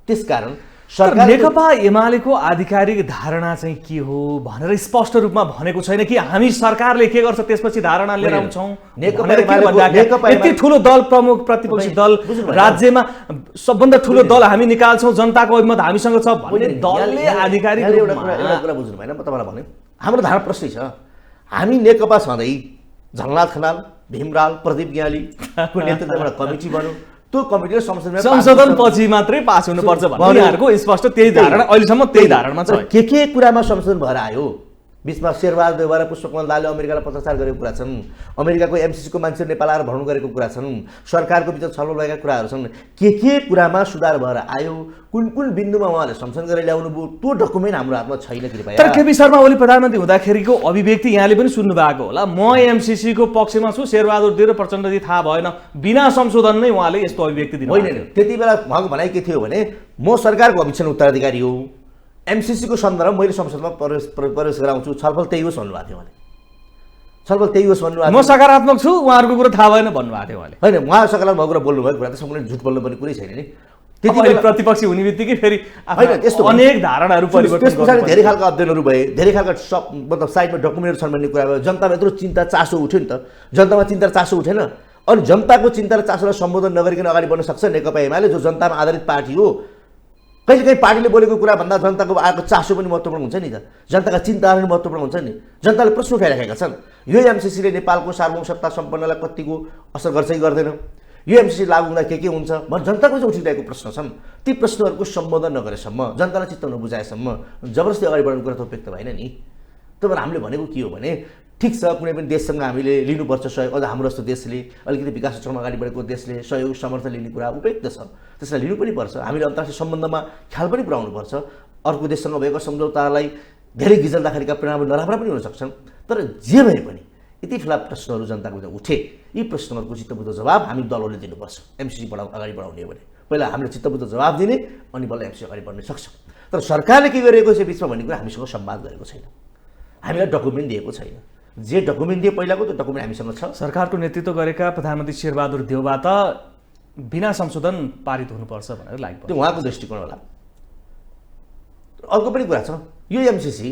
त्यसकारण सरकार नेकपा एमालेको आधिकारिक धारणा चाहिँ के हो भनेर स्पष्ट रूपमा भनेको छैन कि हामी सरकारले के गर्छ त्यसपछि धारणा लिएर आउँछौँ यति ठुलो दल प्रमुख प्रतिपक्षी दल राज्यमा सबभन्दा ठुलो दल हामी निकाल्छौँ जनताको अभिमत हामीसँग छ भन्ने दलले आधिकारिक एउटा कुरा बुझ्नु भएन म तपाईँलाई भने हाम्रो धारणा प्रश्नै छ हामी नेकपा छँदै झलनाथ खनाल भीमराल प्रदीप ज्ञालीको नेतृत्वबाट कमिटी बन्यो त्यो कमिटीले संशोधन पछि मात्रै पास हुनुपर्छ भन्ने यहाँहरूको स्पष्ट त्यही धारणा अहिलेसम्म त्यही धारणामा छ के कुरामा संशोधन भएर आयो बिचमा शेरबहादुर देउवा र पुष्पकमल दाहालले अमेरिकालाई पत्रचार गरेको कुरा छन् अमेरिकाको एमसिसीको मान्छेहरू नेपाल आएर भ्रमण गरेको कुरा छन् सरकारको बिचमा छलफल भएका कुराहरू छन् के कुरामा सुधार भएर आयो कुन कुन बिन्दुमा उहाँले संशोधन गरेर ल्याउनु भयो त्यो डकुमेन्ट हाम्रो हातमा छैन कृपया तर केपी शर्मा ओली प्रधानमन्त्री हुँदाखेरिको अभिव्यक्ति यहाँले पनि सुन्नु भएको होला म एमसिसीको पक्षमा छु शेरबहादुर देव र प्रचण्डजी थाहा भएन बिना संशोधन नै उहाँले यस्तो अभिव्यक्ति दिनु होइन त्यति बेला उहाँको भनाइ के थियो भने म सरकारको अभिक्षण उत्तराधिकारी हो एमसिसीको सन्दर्भमा मैले संसदमा प्रवेश गराउँछु छलफल त्यही होस् भन्नुभएको थियो उहाँले छलफल त्यही होस् भन्नुभएको म सकारात्मक छु उहाँहरूको कुरा थाहा भएन भन्नुभएको थियो उहाँले होइन उहाँ सकारात्मक कुरा बोल्नुभएको कुरा त सम्पूर्ण झुट बोल्नुपर्ने कुरै छैन नि त्यति प्रतिपक्षी हुने बित्तिकै फेरि त्यस्तो अनेक धारणाहरू परिवर्तन त्यस पछाडि धेरै खालका अध्ययनहरू भए धेरै खालका मतलब साइडमा डकुमेन्टहरू छन् भन्ने कुरा भयो जनतामा यत्रो चिन्ता चासो उठ्यो नि त जनतामा चिन्ता चासो उठेन अनि जनताको चिन्ता र चासोलाई सम्बोधन नगरिकन अगाडि बढ्न सक्छ नेकपा एमाले जो जनतामा आधारित पार्टी हो कहिलेकाहीँ पार्टीले बोलेको कुरा भन्दा जनताको आएको चासो पनि महत्त्वपूर्ण हुन्छ नि त जनताका चिन्ताहरू पनि महत्त्वपूर्ण हुन्छ नि जनताले प्रश्न उठाइराखेका छन् यो एमसिसीले नेपालको सार्वभौमसत्ता सम्पन्नलाई कतिको असर गर्छ कि गर्दैन यो एमसिसी लागू हुँदा के हुन्छ भने जनताको चाहिँ उठिरहेको प्रश्न छन् ती प्रश्नहरूको सम्बोधन नगरेसम्म जनतालाई चित्त नबुझाएसम्म जबरजस्ती अगाडि बढ्ने कुरा त उपयुक्त भएन नि तर हामीले भनेको के हो भने ठिक छ कुनै पनि देशसँग हामीले लिनुपर्छ सहयोग अझ हाम्रो जस्तो देशले अलिकति विकास क्षेत्रमा अगाडि बढेको देशले सहयोग समर्थन लिने कुरा उपयुक्त छ त्यसलाई लिनु पनि पर्छ हामीले अन्तर्राष्ट्रिय सम्बन्धमा ख्याल पनि पुऱ्याउनुपर्छ अर्को देशसँग भएको सम्झौतालाई धेरै गिजल्दाखेरिका परिणामहरू नराम्रा पनि हुन सक्छन् तर जे भए पनि यति ठुला प्रश्नहरू जनताको उठे यी प्रश्नहरूको चित्तबुझ्दो जवाब हामी दलहरूले दिनुपर्छ एमसिसी अगाडि बढाउने हो भने पहिला हामीले चित्तबुझ्दो जवाब दिने अनि बल्ल एमसिसी अगाडि बढ्न सक्छ तर सरकारले के गरेको छ बिचमा भन्ने कुरा हामीसँग संवाद गरेको छैन हामीलाई डकुमेन्ट दिएको छैन जे डकुमेन्ट दिए पहिलाको त्यो डकुमेन्ट हामीसँग छ सरकारको नेतृत्व गरेका प्रधानमन्त्री शेरबहादुर देउवा त बिना संशोधन पारित हुनुपर्छ भनेर लाग्यो त्यो उहाँको दृष्टिकोण होला अर्को पनि कुरा छ यो एमसिसी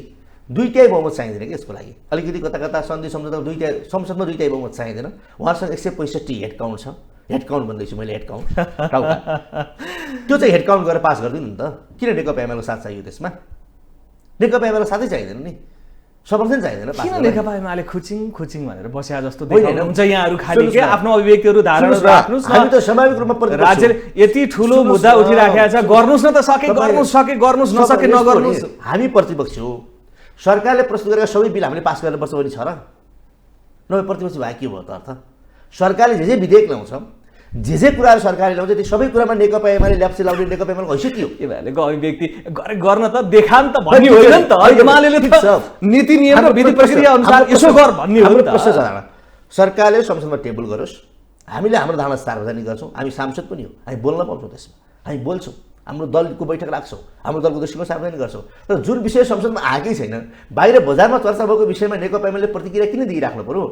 दुईटै बहुमत चाहिँदैन कि यसको लागि अलिकति कता कता सन्धि सम्झौता संसदमा दुईटै बहुमत चाहिँदैन उहाँसँग 165 हेड काउन्ट छ हेड काउन्ट भन्दैछु मैले हेड काउन्ट त्यो चाहिँ हेड काउन्ट गरेर पास गरिदिनु नि त किन नेकपा एमालेको साथ चाहियो त्यसमा नेकपा एमालेको साथै चाहिँदैन नि समर्थन चाहिँदैन किन नेकपा एमाले खुचिङ भनेर बस्या जस्तो देखाउनुहुन्छ यहाँहरू खालि के आफ्नो अभिव्यक्तिहरू धारणा राख्नुस् हामी त स्वाभाविक रूपमा राज्यले यति ठुलो मुद्दा उठिराखेको छ गर्नुस् न त सके गर्नुस् नसके नगर्नुस् हामी प्रतिपक्ष हो सरकारले प्रस्तुत गरेका सबै बिल हामीले पास गर्नुपर्छ भने छ र नभए प्रतिपक्ष भए के भयो त अर्थ सरकारले जे विधेयक ल्याउँछ जे कुराहरू सरकारले ल्याउँछ ती सबै कुरामा नेकपा एमाले ल्याप्से लाउने नेकपा एमाले हैसियत हो एमालेको अभिव्यक्ति गर्न त देखान त भन्ने होइन नि त एमालेले त नीति नियम र विधि प्रक्रिया अनुसार यसो गर भन्ने हो नि त प्रश्न छ सरकारले संसदमा टेबल गरोस् हामीले हाम्रो धारणा सार्वजनिक गर्छौँ हामी सांसद पनि हो हामी बोल्न पाउँछौँ त्यसमा हामी बोल्छौँ हाम्रो दलको बैठक राख्छौँ हाम्रो दलको दृष्टिकोण सार्वजनिक गर्छौँ तर जुन विषय संसदमा आएकै छैन बाहिर बजारमा चर्चा भएको विषयमा नेकपा एमाले प्रतिक्रिया किन दिइराख्नु पर्यो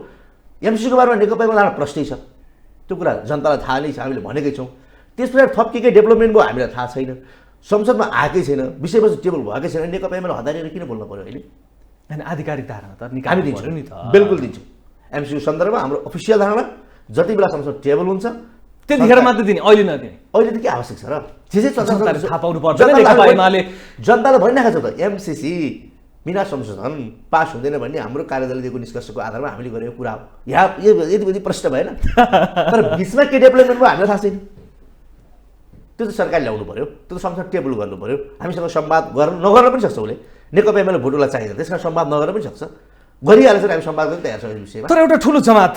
एमसिसीको बारेमा नेकपा एमाले प्रश्नै छ त्यो कुरा जनतालाई थाहा नै छ हामीले भनेकै छौँ त्यस पछाडि थप के डेभलपमेन्ट भयो हामीलाई थाहा छैन संसदमा आएकै छैन विषयवस्तु टेबल भएकै छैन नेकपा एमाले हतारेर किन बोल्नु पर्यो अहिले होइन आधिकारिक धारणा त हामी दिन्छौँ नि त बिल्कुल दिन्छौँ एमसिसी सन्दर्भमा हाम्रो अफिसियल धारणा जति बेला संसद टेबल हुन्छ त्यतिखेर मात्र दिने अहिले नदिने अहिले त के आवश्यक छ र जे थाहा पाउनु पर्छ जनताले भनिराखेको छ त एमसिसी बिना संशोधन पास हुँदैन भन्ने हाम्रो कार्यदलले दिएको निष्कर्षको आधारमा हामीले गरेको कुरा हो यहाँ यति प्रश्न भएन तर बिचमा के डेभलपमेन्ट भयो हामीलाई थाहा छैन त्यो त सरकारले ल्याउनु पर्यो त्यो त संसद टेबल गर्नु पर्यो हामीसँग संवाद नगर्न पनि सक्छ उसले नेकपा एमाले भोटोलाई चाहिँदैन त्यसमा संवाद नगर्न पनि सक्छ गरिहाल्छ हामी संवाद गर्न तयार छौँ यस विषयमा तर एउटा ठुलो जमात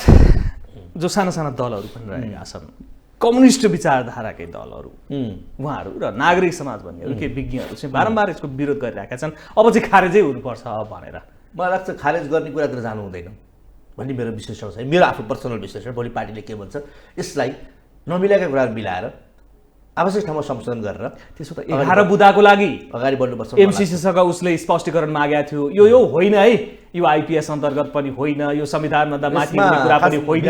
जो साना साना दलहरू पनि रहेका छन् कम्युनिस्ट विचारधाराकै दलहरू उहाँहरू र नागरिक समाज भन्नेहरू के विज्ञहरू चाहिँ बारम्बार यसको विरोध गरिरहेका छन् अब चाहिँ खारेजै हुनुपर्छ भनेर मलाई लाग्छ खारेज गर्ने कुरातिर जानु हुँदैन भन्ने मेरो विश्लेषण छ मेरो आफ्नो पर्सनल विश्लेषण भोलि पार्टीले के भन्छ यसलाई नमिलेका कुराहरू मिलाएर आवश्यक ठाउँमा संशोधन गरेर त्यसो त 11 बुदाको लागि अगाडि बढ्नुपर्छ। एमसीसीसँग उसले स्पष्टीकरण मागेको थियो, यो होइन है, यो आइपीएस अन्तर्गत पनि होइन, यो संविधानभन्दा माथि हुने कुरा पनि होइन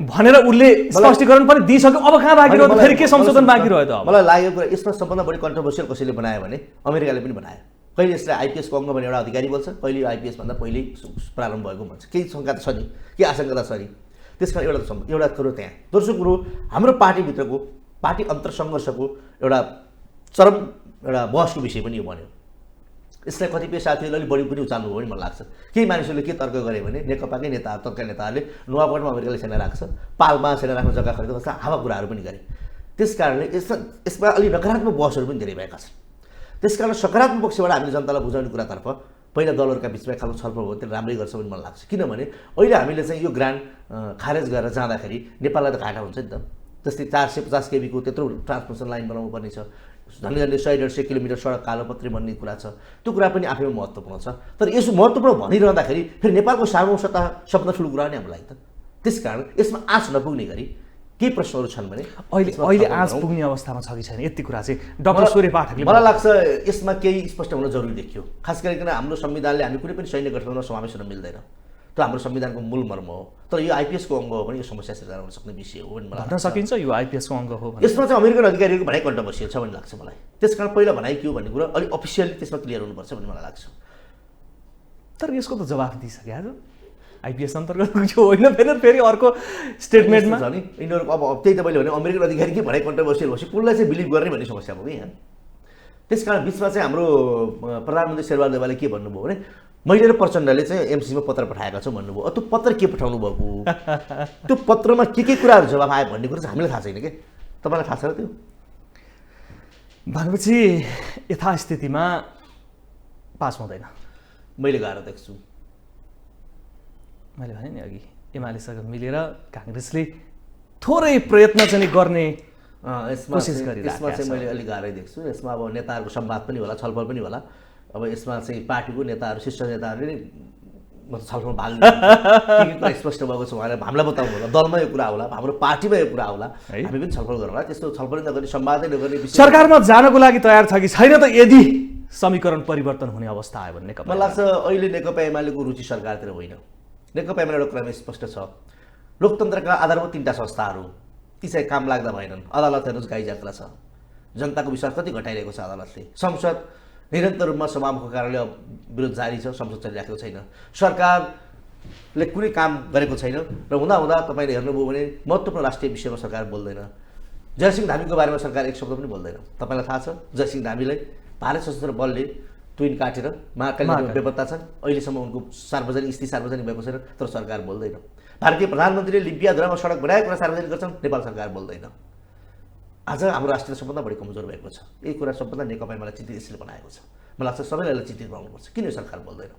भनेर उसले स्पष्टीकरण पनि दिइसक्यो। अब कहाँ बाँकी रह्यो, फेरि के संशोधन बाँकी रह्यो त? मलाई लागेको कुरा यसमा सबभन्दा बढी कन्ट्रोभर्सियल कसैले बनायो भने अमेरिकाले पनि बनायो। कहिले यसलाई आइपीएसको अङ्ग भने एउटा अधिकारी बोल्छ, कहिले आइपीएस भन्दा पहिल्यै प्रारम्भ भएको भन्छ। केही शङ्का त छ नि, के आशंका त छ नि। त्यस कारण एउटा कुरो त्यहाँ। दोस्रो कुरो, हाम्रो पार्टीभित्रको पार्टी अन्तर्सङ्घर्षको एउटा चरम एउटा बहसको विषय पनि यो बन्यो। यसलाई कतिपय साथीहरूले अलिक बढी पनि उचाल्नु हो भने मलाई लाग्छ। केही मानिसहरूले के तर्क गरे भने नेकपाकै नेताहरू, तत्कालीन नेताहरूले नुवाकोटमा अमेरिकाले सेना राख्छ, पालमा सेना राख्ने जग्गा खरिद जस्ता हावा कुराहरू पनि गरे। त्यस कारणले यसमा अलि नकारात्मक बहसहरू पनि धेरै भएका छन्। त्यस कारण सकारात्मक पक्षबाट हामीले जनतालाई बुझाउने कुरातर्फ पहिला दलहरूका बिचमा खालको छलफल हो, त्यो राम्रै गर्छ भन्ने मलाई लाग्छ। किनभने अहिले हामीले चाहिँ यो ग्रान्ट खारेज गरेर जाँदाखेरि नेपाललाई त घाटा हुन्छ नि त। जस्तै 450 केबीको त्यत्रो ट्रान्समिसन लाइन बनाउनु पर्ने छ, झन्डै झन्डै 100-150 किलोमिटर सडक कालोपत्री बन्ने कुरा छ। त्यो कुरा पनि आफैमा महत्त्वपूर्ण छ। तर यसो महत्त्वपूर्ण भनिरहँदाखेरि फेरि नेपालको सार्वभौमसत्ता सबभन्दा ठुलो कुरा नै हाम्रो लागि त। त्यस कारण यसमा आँच नपुग्ने गरी केही प्रश्नहरू छन् भने अहिले आँच पुग्ने अवस्थामा छ कि छैन, यति कुरा चाहिँ डाक्टर सूर्य पाठकले मलाई लाग्छ यसमा केही स्पष्ट हुन जरुरी देखियो। खास गरिकन हाम्रो संविधानले हामी कुनै पनि सैन्य गठबन्धनमा समावेश हुन मिल्दैन। त्यो हाम्रो संविधानको मूल मर्म हो। तर यो आइपीएसको अङ्ग हो भने यो समस्या सिर्जना हुन सक्ने विषय हो भन्ने मलाई भन्न सकिन्छ। यो आइपीएसको अङ्ग हो भने यसमा चाहिँ अमेरिकन अधिकारीहरूको भनाइ कन्ट्रोभर्सियल छ भन्ने लाग्छ मलाई। त्यसकारण पहिला भनाइ के हो भन्ने कुरा अलिक अफिसियली त्यसमा क्लियर हुनुपर्छ भन्ने मलाई लाग्छ। तर यसको त जवाफ दिइसके आज आइपीएस अन्तर्गत जो होइन, फेरि अर्को स्टेटमेन्टमा छ नि यिनीहरूको। अब त्यही त मैले भने अमेरिकन अधिकारीकै भनाइ कन्ट्रोभर्सियल भएपछि कुनलाई चाहिँ बिलिभ गर्ने भन्ने समस्या भयो कि यहाँ। त्यसकारण बिचमा चाहिँ हाम्रो प्रधानमन्त्री शेरबहादुर देवालले के भन्नुभयो भने मैले र प्रचण्डले चाहिँ एमसीसीमा पत्र पठाएका छौँ भन्नुभयो। त्यो पत्र के पठाउनु भएको, त्यो पत्रमा के कुराहरू जवाफ आयो भन्ने कुरा चाहिँ हामीलाई थाहा छैन कि। तपाईँलाई थाहा छ र त्यो? भनेपछि यथास्थितिमा पास हुँदैन मैले गाह्रो देख्छु। मैले भने नि अघि एमालेसँग मिलेर काङ्ग्रेसले थोरै प्रयत्न चाहिँ गर्ने कोसिस गरिरहेको छ। यसमा चाहिँ मैले अलिक गाह्रै देख्छु। यसमा अब नेताहरूको संवाद पनि होला, छलफल पनि होला। अब यसमा चाहिँ पार्टीको नेताहरू, शीर्ष नेताहरूले नै छलफल भाग लिनु कुरा स्पष्ट भएको छ उहाँले हामीलाई बताउनु होला। दलमा यो कुरा होला, हाम्रो पार्टीमा यो कुरा होला, हामी पनि छलफल गरौँ होला। त्यस्तो छलफल नगर्ने, संवादै नगर्ने विषय सरकारमा जानको लागि तयार छ कि छैन त यदि समीकरण परिवर्तन हुने अवस्था आयो भने? मलाई लाग्छ अहिले नेकपा एमालेको रुचि सरकारतिर होइन। नेकपा एमाले एउटा कुरामा स्पष्ट छ, लोकतन्त्रका आधारभूत 3टा संस्थाहरू ती चाहिँ काम लाग्दा भएनन्। अदालत हेर्नुहोस् गाई जात्रा छ, जनताको विश्वास कति घटाइरहेको छ अदालतले। संसद निरन्तर रूपमा सभामुखको कारणले विरोध जारी छ, संसद चलिरहेको छैन। सरकारले कुनै काम गरेको छैन र हुँदा तपाईँले हेर्नुभयो भने महत्त्वपूर्ण राष्ट्रिय विषयमा सरकार बोल्दैन। जयसिंह धामीको बारेमा सरकार एक शब्द पनि बोल्दैन। तपाईँलाई थाहा छ जयसिंह धामीलाई भारत सशस्त्र बलले ट्विन काटेर महाकालीको बेपत्ता छन्। अहिलेसम्म उनको सार्वजनिक स्थिति सार्वजनिक भएको छैन, तर सरकार बोल्दैन। भारतीय प्रधानमन्त्रीले लिबियाधुरामा सडक बनाएको कुरा सार्वजनिक गर्छन्, नेपाल सरकार बोल्दैन। आज हाम्रो राष्ट्र सबभन्दा बढी कमजोर भएको छ। यही कुरा सबभन्दा नेकपा एमाले चिन्तित यसले बनाएको छ। मलाई लाग्छ सबैलाई चिन्तित बनाउनुपर्छ। किन सरकार बोल्दैन?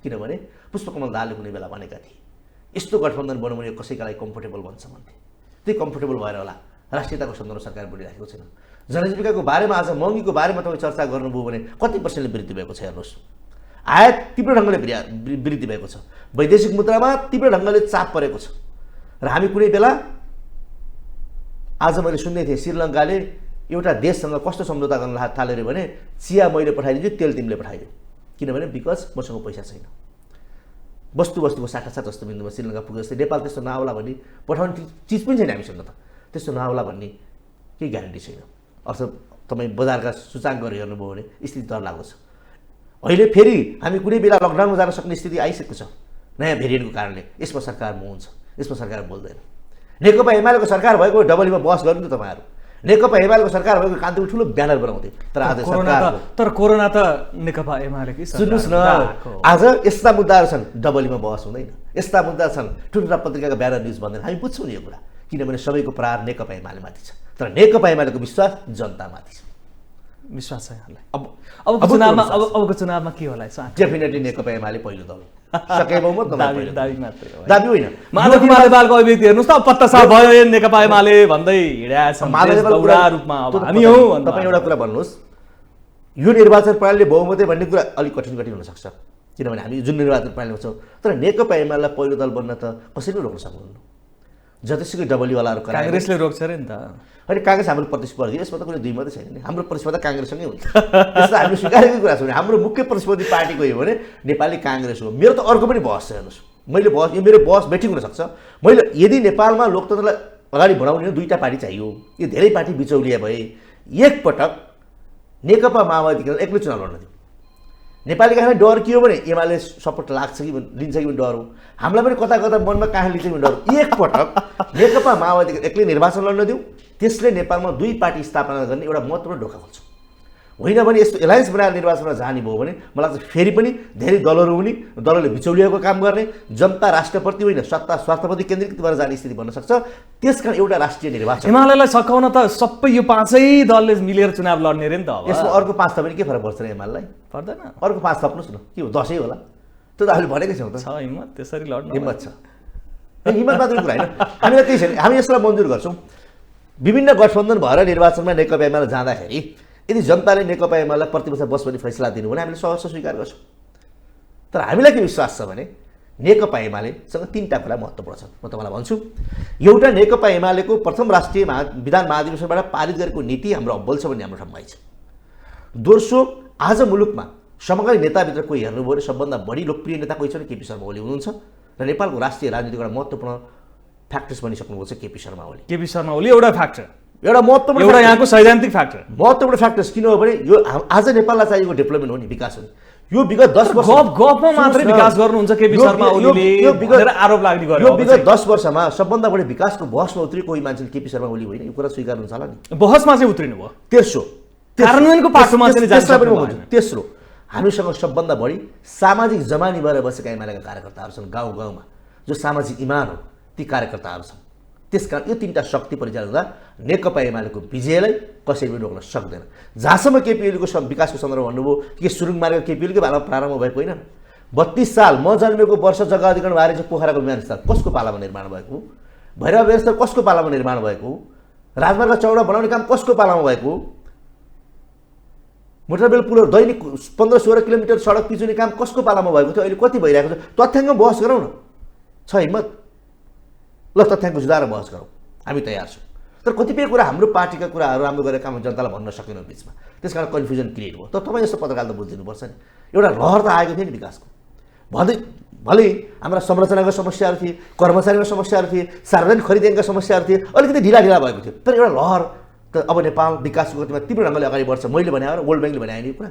किनभने पुष्पकमल दाहालले कुनै बेला भनेका थिए यस्तो गठबन्धन बनाउनु भने कसैका लागि कम्फोर्टेबल बन्छ भन्थे। त्यही कम्फोर्टेबल भएर होला राष्ट्रियताको सन्दर्भमा सरकार बोलिरहेको छैन। जनजीविकाको बारेमा, आज महँगीको बारेमा तपाईँ चर्चा गर्नुभयो भने कति % वृद्धि भएको छ हेर्नुहोस्। आयात तीव्र ढङ्गले वृद्धि भएको छ, वैदेशिक मुद्रामा तीव्र ढङ्गले चाप परेको छ। र हामी कुनै बेला आज मैले सुन्दै थिएँ श्रीलङ्काले एउटा देशसँग कस्तो सम्झौता गर्न थाल्यो भने चिया मैले पठाइदिन्छु, तेल तिमीले पठाइदियो। किनभने बिकज मसँग पैसा छैन। वस्तुको साटासाट जस्तो बिन्दुमा श्रीलङ्का पुगे जस्तै नेपाल त्यस्तो नआउला भन्ने पठाउने चिज पनि छैन हामीसँग त। त्यस्तो नआउला भन्ने केही ग्यारेन्टी छैन। अर्थात् तपाईँ बजारका सूचाङ्कहरू हेर्नुभयो भने स्थिति डर लाग्दो छ। अहिले फेरि हामी कुनै बेला लकडाउनमा जान सक्ने स्थिति आइसकेको छ नयाँ भेरिएन्टको कारणले। यसमा सरकार मौन छ, यसमा सरकार बोल्दैन। नेकपा एमालेको सरकार भएको डबलीमा बहस गर्नु त तपाईँहरू। नेकपा एमालेको सरकार भएको कान्तिपुर ठुलो ब्यानर बनाउँथे। तर आज कोरोना त नेकपा एमालेकै सरकार। सुन्नुहोस् न, आज यस्ता मुद्दाहरू छन् डबलीमा बहस हुँदैन। यस्ता मुद्दा छन् ठुल्ठुला पत्रिकाका ब्यानर न्युज भन्दैन। हामी बुझ्छौँ नि यो कुरा, किनभने सबैको प्रहार नेकपा एमालेमाथि छ। तर नेकपा एमालेको विश्वास जनतामाथि छ। विश्वास छ यहाँलाई? अबको चुनावमा के होला? डेफिनेटली नेकपा एमाले पहिलो दल सके बहुमत दाबी मात्रै हो, दाबी होइन। माधव कुमार नेपालको अभिव्यक्ति हेर्नुहोस् त, पत्ता साफ भयो नेकपा एमाले भन्दै हिँडेछ रूपमा। हामी हौ तपाईँ एउटा कुरा भन्नुहोस्, यो निर्वाचन प्रणालीले बहुमतै भन्ने कुरा अलिक कठिन हुनसक्छ, किनभने हामी जुन निर्वाचन प्रणालीमा छौँ। तर नेकपा एमालेलाई पहिलो दल बन्न त कसैले रोक्न सक्नुहुन्न। जतिसुकै डबलीवालाहरू कराए काङ्ग्रेसले रोक्छ अरे नि त। होइन काङ्ग्रेस हाम्रो प्रतिस्पर्धी, यसमा त कुनै दुई मात्रै छैन नि, हाम्रो प्रतिस्पर्धा काङ्ग्रेससँगै हुन्छ। त्यसलाई हामीले स्वीकारेकै कुरा छ भने हाम्रो मुख्य प्रतिस्पर्धी पार्टी हो भने नेपाली काङ्ग्रेस हो। मेरो त अर्को पनि बहस छ, हेर्नुहोस् मैले बहस, यो मेरो बहस बेठिक हुनसक्छ। मैले यदि नेपालमा लोकतन्त्रलाई अगाडि बढाउने हो दुईवटा पार्टी चाहियो, यो धेरै पार्टी बिचौलिया भए एकपटक नेकपा माओवादीले एक्लै चुनाव लड्न दियो। नेपाली काङ्ग्रेस डर के हो भने एमाले सपोर्ट लाग्छ कि लिन्छ कि डर हो, हामीलाई पनि कता कता मनमा कहाँ लिन्छ कि डर हो। एकपटक नेकपा माओवादीको एक्लै निर्वाचन लड्न दिउँ, त्यसले नेपालमा दुई पार्टी स्थापना गर्ने एउटा महत्त्वपूर्ण ढोका खोल्छ। होइन भने यस्तो एलायन्स बनाएर निर्वाचनमा जाने भयो भने मलाई लाग्छ फेरि पनि धेरै दलहरू हुने, दलले बिचौलियाको काम गर्ने, जनता राष्ट्रप्रति होइन सत्ता स्वार्थप्रति केन्द्रित भएर जाने स्थिति बन्न सक्छ। त्यसकारण एउटा राष्ट्रिय निर्वाचन एमालेलाई सकाउन त सबै यो पाँचै दलले मिलेर चुनाव लड्ने रे नि त। अब यसमा अर्को पाँच थप्ने के फरक पर्छ र एमालेलाई? पर्दैन, अर्को पाँच थप्नुहोस् न, के हो 10 होला? त्यो त हामीले भनेकै छौँ त, छ हिम्मत त्यसरी लड्न। हिम्मत छ, हिम्मत मात्रै कुरा होइन, हामीलाई त्यही छैन। हामी यसलाई मन्जुर गर्छौँ विभिन्न गठबन्धन भएर निर्वाचनमा नेकपा एमाले जाँदाखेरि यदि जनताले नेकपा एमालेलाई प्रतिवर्ष बस भन्ने फैसला दिनु भने हामीले सहर्ष स्वीकार गर्छौँ। तर हामीलाई के विश्वास छ भने नेकपा एमालेसँग तीनवटा कुरा महत्त्वपूर्ण छन्। म तपाईँलाई भन्छु, एउटा नेकपा एमालेको प्रथम राष्ट्रिय विधान महाधिवेशनबाट पारित गरेको नीति हाम्रो अब्बल छ भन्ने हाम्रो ठम्माइ छ। दोस्रो, आज मुलुकमा समकालीन नेताभित्र कोही हेर्नुभयो भने सबभन्दा बढी लोकप्रिय नेता कोही छ भने केपी शर्मा ओली हुनुहुन्छ र नेपालको राष्ट्रिय राजनीतिको एउटा महत्त्वपूर्ण फ्याक्टर्स बनिसक्नुभएको छ केपी शर्मा ओली। केपी शर्मा ओली एउटा फ्याक्टर, एउटा महत्त्वपूर्ण, एउटा यहाँको सैद्धान्तिक फ्याक्टर, महत्त्वपूर्ण फ्याक्टर्स। किन हो भने यो आज नेपाललाई चाहिएको डेभलपमेन्ट हो नि, विकास हो नि। यो विगत 10 वर्ष गफमा मात्रै विकास गर्नुहुन्छ केपी शर्मा ओलीले भनेर आरोप लाग्ने गर्यो। यो विगत 10 वर्षमा सबभन्दा बढी विकासको बहसमा उत्रिएको कोही मान्छे केपी शर्मा ओली होइन, यो कुरा स्वीकार हुन्छ होला नि। बहसमा चाहिँ उत्रिनु भयो। तेस्रो, कार्यान्वयनको पाटोमा चाहिँ जान्छ। तेस्रो, हामीसँग सबभन्दा बढी सामाजिक जमानी भएर बसेका एमालेका कार्यकर्ताहरू छन् गाउँ गाउँमा, जो सामाजिक इमान हो ती कार्यकर्ताहरू छन्। त्यसकारण यो तीनवटा शक्ति परिचालन हुँदा नेकपा एमालेको विजयलाई कसैले पनि रोक्न सक्दैन। जहाँसम्म केपी ओलीको विकासको सन्दर्भ भन्नुभयो कि सुरुङ मारेको केपी ओलीकै पालामा प्रारम्भ भएको होइन। 32 साल म जन्मेको वर्ष जग्गा अधिग्रहण भएर चाहिँ पोखराको विमानस्थल कसको पालामा निर्माण भएको हो? भैरव विमानस्थल कसको पालामा निर्माण भएको हो? राजमार्ग चौडा बनाउने काम कसको पालामा भएको हो? मोटररेल पुलहरू दैनिक 15-16 किलोमिटर सडक पिचुने काम कसको पालामा भएको थियो? अहिले कति भइरहेको छ? तथ्याङ्क बहस गरौँ न, छ हिम्मत? ल तथ्याङ्क जुदाएर बहस गरौँ, हामी तयार छौँ। तर कतिपय कुरा हाम्रो पार्टीका कुराहरू राम्रो गरेर काम जनतालाई भन्न सकेनौँ बिचमा, त्यसकारण कन्फ्युजन क्रिएट भयो। तर तपाईँ जस्तो पत्रकारले त बुझिदिनुपर्छ नि, एउटा लहर त आएको थियो नि विकासको। भलै हाम्रा संरचनाका समस्याहरू थिए, कर्मचारीमा समस्याहरू थिए, सार्वजनिक खरिदेनका समस्याहरू थिए, अलिकति ढिला भएको थियो। तर एउटा लहर त अब नेपाल विकासको गतिमा तीव्र ढङ्गले अगाडि बढ्छ। मैले भने र वर्ल्ड ब्याङ्कले भने यो कुरा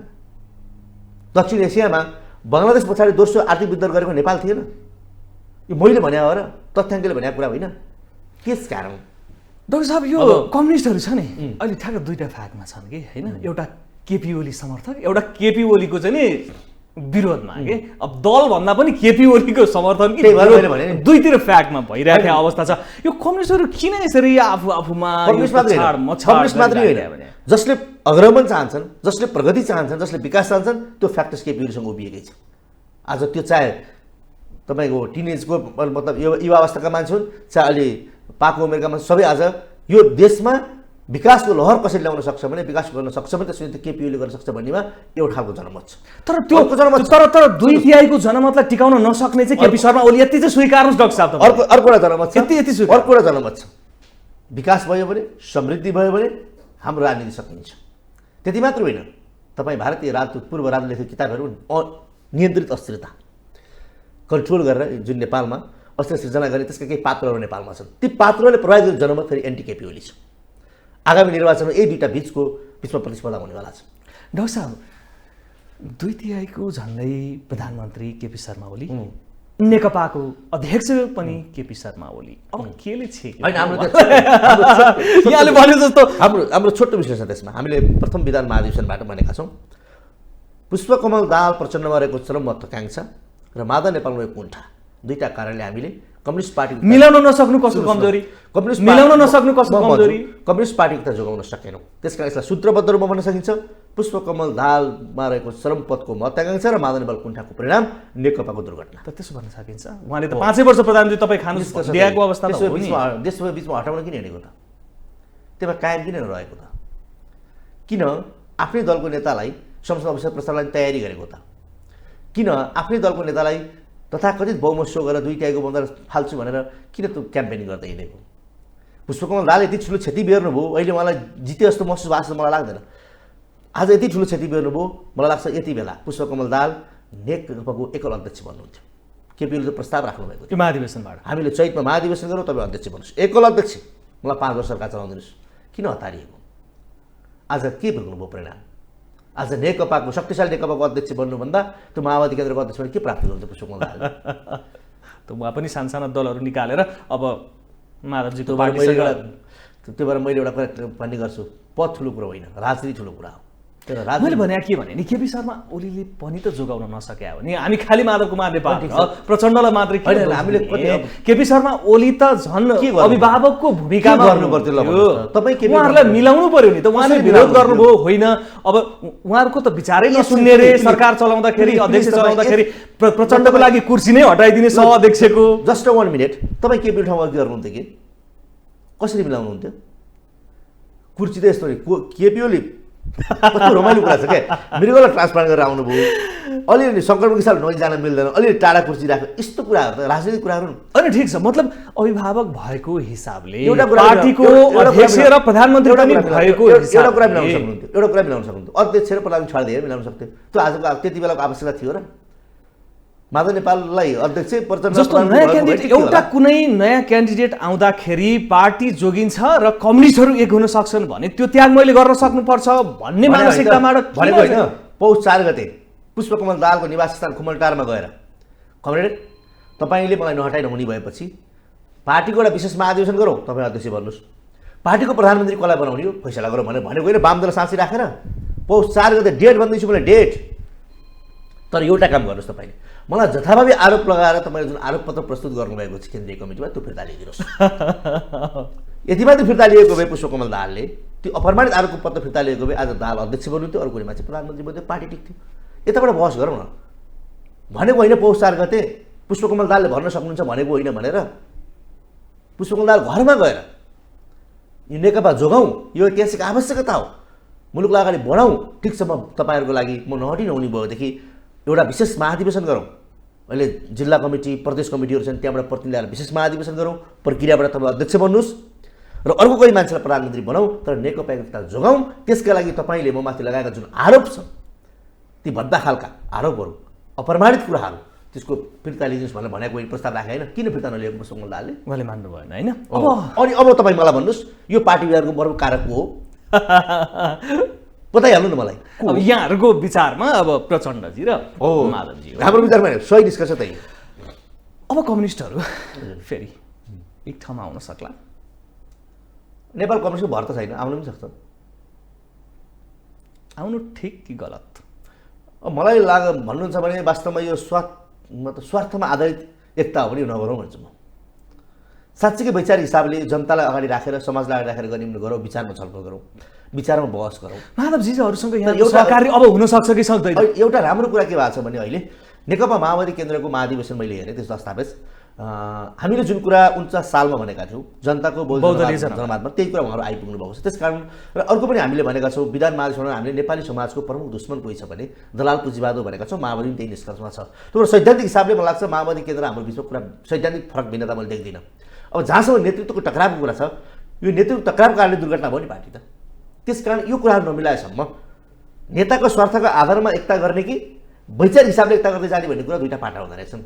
दक्षिण एसियामा बङ्गलादेश पछाडि दोस्रो आर्थिक वृद्धि गरेको नेपाल थिएन। यो मैले भने हो र तथ्याङ्कले भनेको कुरा होइन। त्यस कारण डाक्टर साहब यो कम्युनिस्टहरू छ नि अहिले ठ्याक्क दुईवटा भागमा छन् कि होइन, एउटा केपी ओली समर्थक, एउटा केपी ओलीको चाहिँ नि विरोधमा के। अब दल भन्दा पनि केपी ओलीको समर्थन कि दुईतिर फ्याक्टमा भइरहेको अवस्था छ। यो कम्युनिस्टहरू किन यसरी आफूमा कम्युनिस्ट मात्रै होइन, जसले अग्रगमन चाहन्छन्, जसले प्रगति चाहन्छन्, जसले विकास चाहन्छन्, त्यो फ्याक्टर्स केपी ओलीसँग उभिएकै छ। आज त्यो चाहे तपाईँको टिनेजको मतलब युवा अवस्थाका मान्छे हुन्, चाहे अलि पाको उमेरका मान्छे, सबै आज यो देशमा विकासको लहर कसरी ल्याउन सक्छ भने, विकास गर्न सक्छ भने त्यसले केपी ओलीले गर्न सक्छ भन्नेमा एउटा खालको जनमत छ। तर त्यो तर 2/3 जनमतलाई टिकाउन नसक्ने चाहिँ केपी शर्मा ओली यति चाहिँ स्वीकार्नुहोस् डाक्टर साहब। अर्को एउटा जनमत छ, यति अर्को एउटा जनमत छ, विकास भयो भने, समृद्धि भयो भने हाम्रो राजनीति सकिन्छ। त्यति मात्र होइन, तपाईँ भारतीय राजदूत पूर्व राजनीतिक किताबहरू नियन्त्रित अस्थिरता कन्ट्रोल गरेर जुन नेपालमा अस्थिरता सिर्जना गर्ने त्यसका केही पात्रहरू नेपालमा छन्। ती पात्रहरूले प्रभावित गर्ने जनमत फेरि एन्टी केपी ओली छ। आगामी निर्वाचनमा यही दुईवटा बिचमा प्रतिस्पर्धा हुनेवाला छ। डाक्टर साहब 2/3 झन्डै प्रधानमन्त्री केपी शर्मा ओली, नेकपाको अध्यक्ष पनि केपी शर्मा ओली, अब केले छेक्यो? यहाँले भने जस्तो हाम्रो छोटो विश्लेषण त्यसमा हामीले प्रथम विधान महाधिवेशनबाट भनेका छौँ, पुष्पकमल दाहाल प्रचण्डमा रहेको चरम महत्त्वाकांक्षा र माधव नेपालमा कुण्ठा, दुईटा कारणले हामीले कम्युनिस्ट पार्टी मिलाउन नसक्नु कसको कमजोरी, मिलाउन नसक्नु कसको कमजोरी, कम्युनिस्ट पार्टीको त जोगाउन सकेनौँ। त्यसकारण यसलाई सूत्रबद्ध रूपमा भन्न सकिन्छ, पुष्पकमल दाहालमा रहेको चरम पदको महत्त्वाकांक्षा र माधव नेपाल कुण्ठाको परिणाम नेकपाको दुर्घटना। त त्यसो भन्न सकिन्छ। उहाँले त 5 वर्ष प्रधानमन्त्री तपाईँ खानु दिएको अवस्था त हो नि। देशको बिचमा हटाउन किन हिँडेको त? त्यसमा कायम किन रहेको त? किन आफ्नै दलको नेतालाई संसद अवसर प्रस्तावलाई तयारी गरेको त? किन आफ्नै दलको नेतालाई तथाकथित बहुमत सो गरेर 2 टाइको बन्दा फाल्छु भनेर किन त्यो क्याम्पेनिङ गर्दै हिँडेको? पुष्पकमल दाल यति ठुलो क्षति बेर्नु भयो, अहिले मलाई जिते जस्तो महसुस भएको जस्तो मलाई लाग्दैन। आज यति ठुलो क्षति बेर्नु भयो, मलाई लाग्छ यति बेला पुष्पकमल दाल नेकपाको एकल अध्यक्ष बन्नुहुन्थ्यो। केपीले त प्रस्ताव राख्नुभएको थियो महाधिवेशनबाट, हामीले चैतमा महाधिवेशन गरौँ, तपाईँ अध्यक्ष बन्नुहोस्, एकल अध्यक्ष, मलाई 5 वर्ष सरकार चलाउदिनुहोस्। किन हतारिएको? आज के भोग्नुभयो परिणाम? आज नेकपाको शक्तिशाली नेकपाको अध्यक्ष बन्नुभन्दा त्यो माओवादी केन्द्रको अध्यक्ष के प्राप्ति गर्छ पुष्पकमल दालले? त उहाँ पनि साना दलहरू निकालेर अब माधवजीको त्यो भएर मैले एउटा कुरा भन्ने गर्छु, पद ठुलो कुरो होइन, राजनीति ठुलो कुरा हो। तर मैले भने के भने नि केपी शर्मा ओलीले पनि त जोगाउन नसके हो नि, हामी खालि माधव कुमार नेपाल प्रचण्डलाई मात्रै हामीले केपी शर्मा ओली त झन् अभिभावकको भूमिकामा गर्नु पर्थ्यो। तपाईँ उहाँहरूलाई मिलाउनु पर्यो नि त, उहाँले विरोध गर्नुभयो होइन? अब उहाँहरूको त विचारै नसुन्ने रे, सरकार चलाउँदाखेरि अध्यक्ष चलाउँदाखेरि प्रचण्डको लागि कुर्सी नै हटाइदिने सह अध्यक्षको। जस्ट 1 मिनट, तपाईँ केपी ठाउँमा के गर्नुहुन्थ्यो कि कसरी मिलाउनुहुन्थ्यो? कुर्सी त यस्तो नि, केपी ओली कस्तो रमाइलो कुरा छ क्या, मृगलाई ट्रान्सप्लान्ट गरेर आउनुभयो, अलिअलि सङ्क्रमण साल नजिक मिल्दैन, अलिअलि टाढा कुर्सी राख्यो, यस्तो कुराहरू त राजनीतिक कुराहरू अनि ठिक छ। मतलब अभिभावक भएको हिसाबले पार्टीको अध्यक्ष र प्रधानमन्त्री पनि भएको एउटा कुरा मिलाउन सक्नुहुन्थ्यो, अध्यक्ष र प्रधानमन्त्री छाड्दै मिलाउन सक्थ्यो। त्यो आजको त्यति बेलाको आवश्यकता थियो र? माधव नेपाललाई अध्यक्ष प्रचण्ड जस्तो नयाँ क्यान्डिडेट, एउटा कुनै नयाँ क्यान्डिडेट आउँदाखेरि पार्टी जोगिन्छ र कम्युनिस्टहरू एक हुन सक्छन् भने त्यो त्याग मैले गर्न सक्नुपर्छ भन्ने मानसिकताबाट भनेको होइन। पौष 4 गते पुष्पकमल दालको निवास स्थान खुमलटारमा गएर कमरेड तपाईँले मलाई नहटाइ नहुने भएपछि पार्टीको एउटा विशेष महाधिवेशन गरौँ, तपाईँ अध्यक्ष भन्नुहोस्, पार्टीको प्रधानमन्त्री कसलाई बनाउने हो फैसला गरौँ भनेको होइन। वामदल साँची राखेर पौष 4 गते डेट भन्दैछु मलाई, डेट। तर एउटा काम गर्नुहोस्, तपाईँले मलाई जथाभावी आरोप लगाएर तपाईँले जुन आरोपपत्र प्रस्तुत गर्नुभएको छ केन्द्रीय कमिटीमा त्यो फिर्ता लिइदिनुहोस्। यति मात्रै फिर्ता लिएको भए पुष्पकमल दालले त्यो अप्रमाणित आरोपको पत्र फिर्ता लिएको भए आज दाल अध्यक्ष बन्नुहुन्थ्यो, अर्को मान्छे प्रधानमन्त्री बन्थ्यो, पार्टी टिक्थ्यो। यताबाट बहस गरौँ न। भनेको होइन पौष 4 गते पुष्पकमल दालले भन्न सक्नुहुन्छ भनेको होइन भनेर पुष्पकमल दाल घरमा गएर यो नेकपा जोगाउँ, यो ऐतिहासिक आवश्यकता हो, मुलुकलाई अगाडि बढाउँ, ठिक छ म तपाईँहरूको लागि म नहटी नहुने भएदेखि एउटा विशेष महाधिवेशन गरौँ। अहिले जिल्ला कमिटी प्रदेश कमिटीहरू छन्, त्यहाँबाट प्रतिनिधि ल्याएर विशेष महाधिवेशन गरौँ, प्रक्रियाबाट तपाईँ अध्यक्ष बन्नुहोस् र अर्को कोही मान्छेलाई प्रधानमन्त्री बनाऊ, तर नेकपा एकता जोगाउँ। त्यसका लागि तपाईँले म माथि लगाएका जुन आरोप छ ती भद्दा खालका आरोपहरू, अप्रमाणित कुराहरू, त्यसको फिर्ता लिनुहोस् भनेर भनेको प्रस्ताव राखे होइन। किन फिर्ता नलिएको पुष्पकमल दालले? उहाँले मान्नु भएन होइन। अब तपाईँ मलाई भन्नुहोस् यो पार्टी विहारको बरु कारक को हो? बताइहाल्नु न मलाई। अब यहाँहरूको विचारमा अब प्रचण्डजी र माधवजी हाम्रो विचारमा सही निष्कर्ष त्यही। अब कम्युनिस्टहरू फेरि एक ठाउँमा आउन सक्ला? नेपाल कम्युनिस्टको भर त छैन, आउनु पनि सक्छ। आउनु ठिक कि गलत? मलाई भन्नुहुन्छ भने वास्तवमा यो स्वार्थमा आधारित एकता हो भने यो नगरौँ भन्छु म। साँच्चीकै वैचारिक हिसाबले जनतालाई अगाडि राखेर समाजलाई अगाडि राखेर गर्ने गरौँ, विचारमा छलफल गरौँ, विचारमा बहस गरौँ। माधवजीहरूसँग यहाँ सहकारी अब हुन सक्छ कि सक्दैन? एउटा राम्रो कुरा के भएको छ भने अहिले नेकपा माओवादी केन्द्रको महाधिवेशन मैले हेरेँ, त्यस दस्तावेज हामीले जुन कुरा 49 सालमा भनेका थियौँ जनताको बहुदलीय जनमतमा त्यही कुरा उहाँहरू आइपुग्नु भएको छ। त्यसकारण र अर्को पनि हामीले भनेका छौँ विधान महाधिवेशनमा हामीले नेपाली समाजको प्रमुख दुश्मन कोही छ भने दलाल पुँजीवाद हो भनेका छौँ। माओवादी पनि त्यही निष्कर्षमा छ। त्यो सैद्धान्तिक हिसाबले मलाई लाग्छ माओवादी केन्द्र हाम्रो बिचमा कुरा सैद्धान्तिक फरक भिन्नता मैले देख्दिनँ। अब जहाँसम्म नेतृत्वको टकरावको कुरा छ, यो नेतृत्व टकरावको कारणले दुर्घटना भयो नि पार्टी त। त्यसकारण यो कुराहरू नमिलाएसम्म नेताको स्वार्थको आधारमा एकता गर्ने कि वैचारिक हिसाबले एकता गर्दै जाने भन्ने कुरा दुईवटा पाटा हुँदो रहेछन्।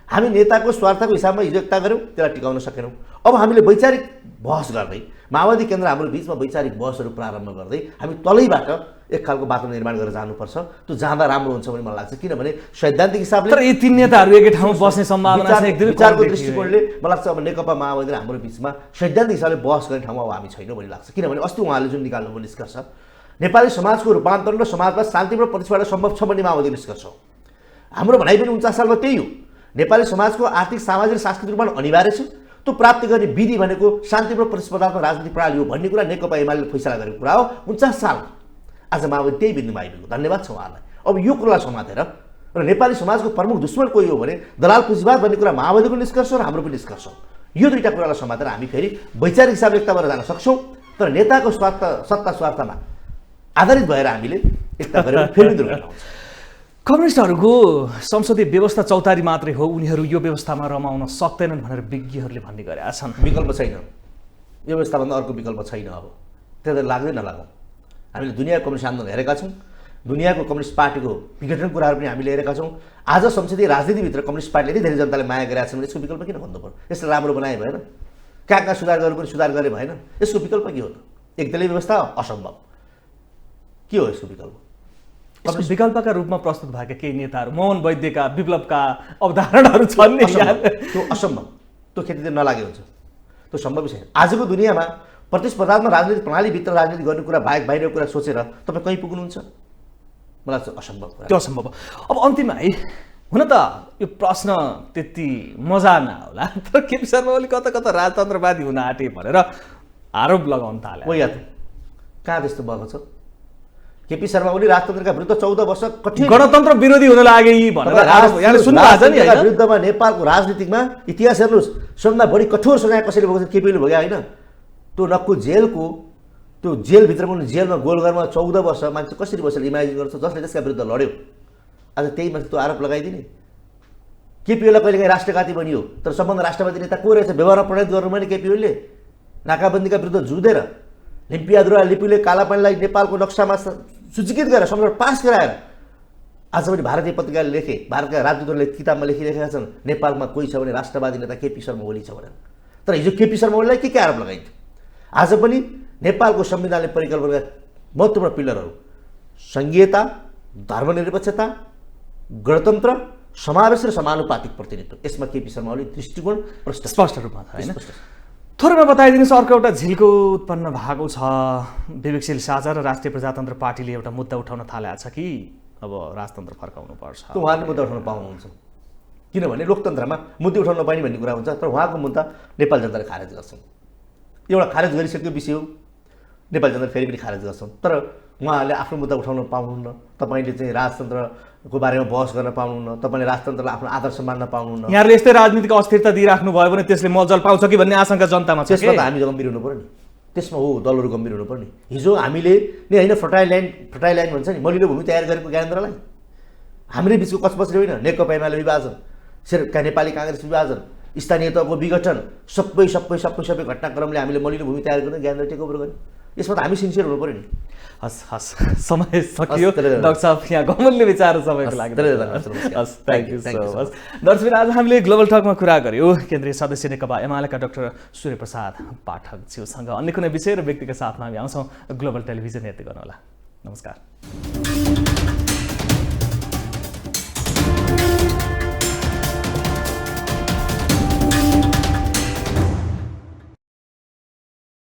हामी नेताको स्वार्थको हिसाबमा हिजो एकता गऱ्यौँ, त्यसलाई टिकाउन सकेनौँ। अब हामीले वैचारिक बहस गर्दै माओवादी केन्द्र हाम्रो बिचमा वैचारिक बहसहरू प्रारम्भ गर्दै हामी तलैबाट एक खालको वातावरण निर्माण गरेर जानुपर्छ। त्यो जाँदा राम्रो हुन्छ भन्ने मलाई लाग्छ, किनभने सैद्धान्तिक हिसाबले तर यी तीन नेताहरू एकै ठाउँमा बस्ने सम्भावना छ एकदमै विचारको दृष्टिकोणले मलाई लाग्छ अब नेकपा माओवादी र हाम्रो बिचमा सैद्धान्तिक हिसाबले बहस गर्ने ठाउँमा अब हामी छैनौँ भन्ने लाग्छ। किनभने अस्ति उहाँले जुन निकाल्नुभयो निष्कर्ष नेपाली समाजको रूपान्तरण र समाजमा शान्तिपूर्ण प्रतिस्पर्धा सम्भव छ भन्ने माओवादी निष्कर्ष हो। हाम्रो भनाइ पनि 49 सालमा त्यही हो। नेपाली समाजको आर्थिक सामाजिक र सांस्कृतिक रूपमा अनिवार्य छ, त्यो प्राप्त गर्ने विधि भनेको शान्तिपूर्ण प्रतिस्पर्धात्मक राजनीतिक प्रणाली हो भन्ने कुरा नेकपा एमाले फैसला गरेको कुरा हो 49 साल। आज माओवादी त्यही बिन्दुमा आइपुग्यो, धन्यवाद छ उहाँलाई। अब यो कुरालाई समातेर र नेपाली समाजको प्रमुख दुश्मन कोही हो भने दलाल पुँजीवाद भन्ने कुरा माओवादीको निष्कर्ष र हाम्रो पनि निष्कर्ष हो। यो दुईटा कुरालाई समातेर हामी फेरि वैचारिक हिसाबले एकता भएर जान सक्छौँ। तर नेताको सत्ता स्वार्थमा आधारित भएर हामीले एकता गरेर फेरि दुर्घटना हुन्छ। कम्युनिस्टहरूको संसदीय व्यवस्था चौतारी मात्रै हो, उनीहरू यो व्यवस्थामा रमाउन सक्दैनन् भनेर विज्ञहरूले भन्ने गरेका छन्। विकल्प छैन, यो व्यवस्थाभन्दा अर्को विकल्प छैन। अब त्यो त लाग्दै नलागौँ। हामीले दुनियाँको कम्युनिस्ट आन्दोलन हेरेका छौँ, दुनियाँको कम्युनिस्ट पार्टीको विघटन कुराहरू पनि हामीले हेरेका छौँ। आज संसदीय राजनीतिभित्र कम्युनिस्ट पार्टीले यति धेरै जनताले माया गरेका छन् भने यसको विकल्प किन भन्नु पर्यो? यसलाई राम्रो बनाए भएन? कहाँ सुधार गर्नु पनि सुधार गरे भएन? यसको विकल्प के हो त? एकदलीय व्यवस्था असम्भव। के हो यसको विकल्प? यसको विकल्पका रूपमा प्रस्तुत भएका केही नेताहरू मोहन वैद्यका विप्लवका अवधारणाहरू छन् नि। त्यो असम्भव, त्यो खेती नलागे हुन्छ, त्यो सम्भवै छैन। आजको दुनियाँमा प्रतिस्पर्धात्मक राजनीतिक प्रणालीभित्र राजनीति गर्ने कुरा बाहेक बाहिरको कुरा सोचेर तपाईँ कहीँ पुग्नुहुन्छ? मलाई चाहिँ असम्भव कुरा। त्यो असम्भव। अब अन्तिममा है, हुन त यो प्रश्न त्यति मजा नहोला, तर केपी शर्मा ओली कता कता राजतन्त्रवादी हुन आँटे भनेर आरोप लगाउन थाले। हो या त कहाँ त्यस्तो भएको छ? केपी शर्मा ओली राजतन्त्रका विरुद्ध 14 वर्ष कठिन गणतन्त्र विरोधी हुन लागे भनेर यहाँले सुन्नुभएको छ नि हैन? विरुद्धमा नेपालको राजनीतिमा इतिहास हेर्नुहोस्, सबभन्दा बढी कठोर सजाय कसैले भएको छ? केपीले भोग्यो होइन? त्यो नक्कु जेलको, त्यो जेलभित्र पनि जेलमा गोलघरमा 14 वर्ष मान्छे कसरी बसेर इमेजिन गर्छ, जसले त्यसका विरुद्ध लड्यो। आज त्यही मान्छे त्यो आरोप लगाइदिने। केपी ओलीलाई कहिलेकाहीँ राष्ट्रघाती बनियो, तर सबभन्दा राष्ट्रवादी नेता को रहेछ? व्यवहारमा प्रणित गर्नु भने केपी ओलीले नाकाबन्दीका विरुद्ध जुझेर लिम्पियाद्वारा लिपिले कालापानीलाई नेपालको नक्सामा सूचीकृत गरेर सम्झौता पास गराएर आज पनि भारतीय पत्रिकाले लेखे, भारतका राजदूतहरूले किताबमा लेखिरहेका छन् नेपालमा कोही छ भने राष्ट्रवादी नेता केपी शर्मा ओली छ भनेर। तर हिजो केपी शर्मा ओलीलाई के आरोप लगाइन्थ्यो? आज पनि नेपालको संविधानले परिकल्पना गरेका महत्त्वपूर्ण पिलरहरू संघीयता, धर्मनिरपेक्षता, गणतन्त्र, समावेश र समानुपातिक प्रतिनिधित्व, यसमा केपी शर्मा ओली दृष्टिकोण स्पष्ट रूपमा छ हैन? थोरैमा बताइदिनुहोस्, अर्को एउटा झिल्को उत्पन्न भएको छ। विवेकशील साझा र राष्ट्रिय प्रजातन्त्र पार्टीले एउटा मुद्दा उठाउन थालेको छ कि अब राजतन्त्र फर्काउनु पर्छ। त्यो उहाँले मुद्दा उठाउन पाउनुहुन्छ, किनभने लोकतन्त्रमा मुद्दा उठाउन नपाइने भन्ने कुरा हुन्छ। तर उहाँको मुद्दा नेपाल जनताले खारेज गर्छन्। एउटा खारेज गरिसकेको विषय हो, नेपाल जनताले फेरि पनि खारेज गर्छन्। तर उहाँहरूले आफ्नो मुद्दा उठाउन पाउनुहुन्न। तपाईँले चाहिँ राजतन्त्रको बारेमा बहस गर्न पाउनुहुन्न, तपाईँले राजतन्त्रलाई आफ्नो आदर्श मान्न पाउनुहुन्न। यहाँले यस्तै राजनीतिक अस्थिरता दिइराख्नु भयो भने त्यसले मलजल पाउँछ कि भन्ने आशंका जनतामा छ। त्यसमा त हामी गम्भीर हुनु पर्यो नि, त्यसमा हो दलहरू गम्भीर हुनु पर्ने। हिजो हामीले नि होइन फर्टाइल ल्यान्ड भन्छ नि, मलिलो भूमि तयार गरेको ज्ञानेन्द्रलाई हामीले बिचको कचपच होइन, नेकपा एमाले विभाजन, नेपाली काङ्ग्रेस विभाजन, स्थानीय तहको विघटन, सबै घटनाक्रमले हामीले मलिलो भूमि तयार गर्न ज्ञानेन्द्र टेक ओभर गर्यो। यसमा त हामी सिन्सियर हुनु पर्यो नि। हस् समय सकियो डाक्टर साहब, यहाँ गमल्ने विचार सबैको लागि। हस्, थ्याङ्क यू सो मच। दर्शक, आज हामीले ग्लोबल टकमा कुरा गऱ्यौँ केन्द्रीय सदस्य नेकपा एमालेका डाक्टर सूर्यप्रसाद पाठकज्यूसँग। अन्य कुनै विषय र व्यक्तिका साथमा हामी आउँछौँ। ग्लोबल टेलिभिजन हेर्दै गर्नुहोला। नमस्कार।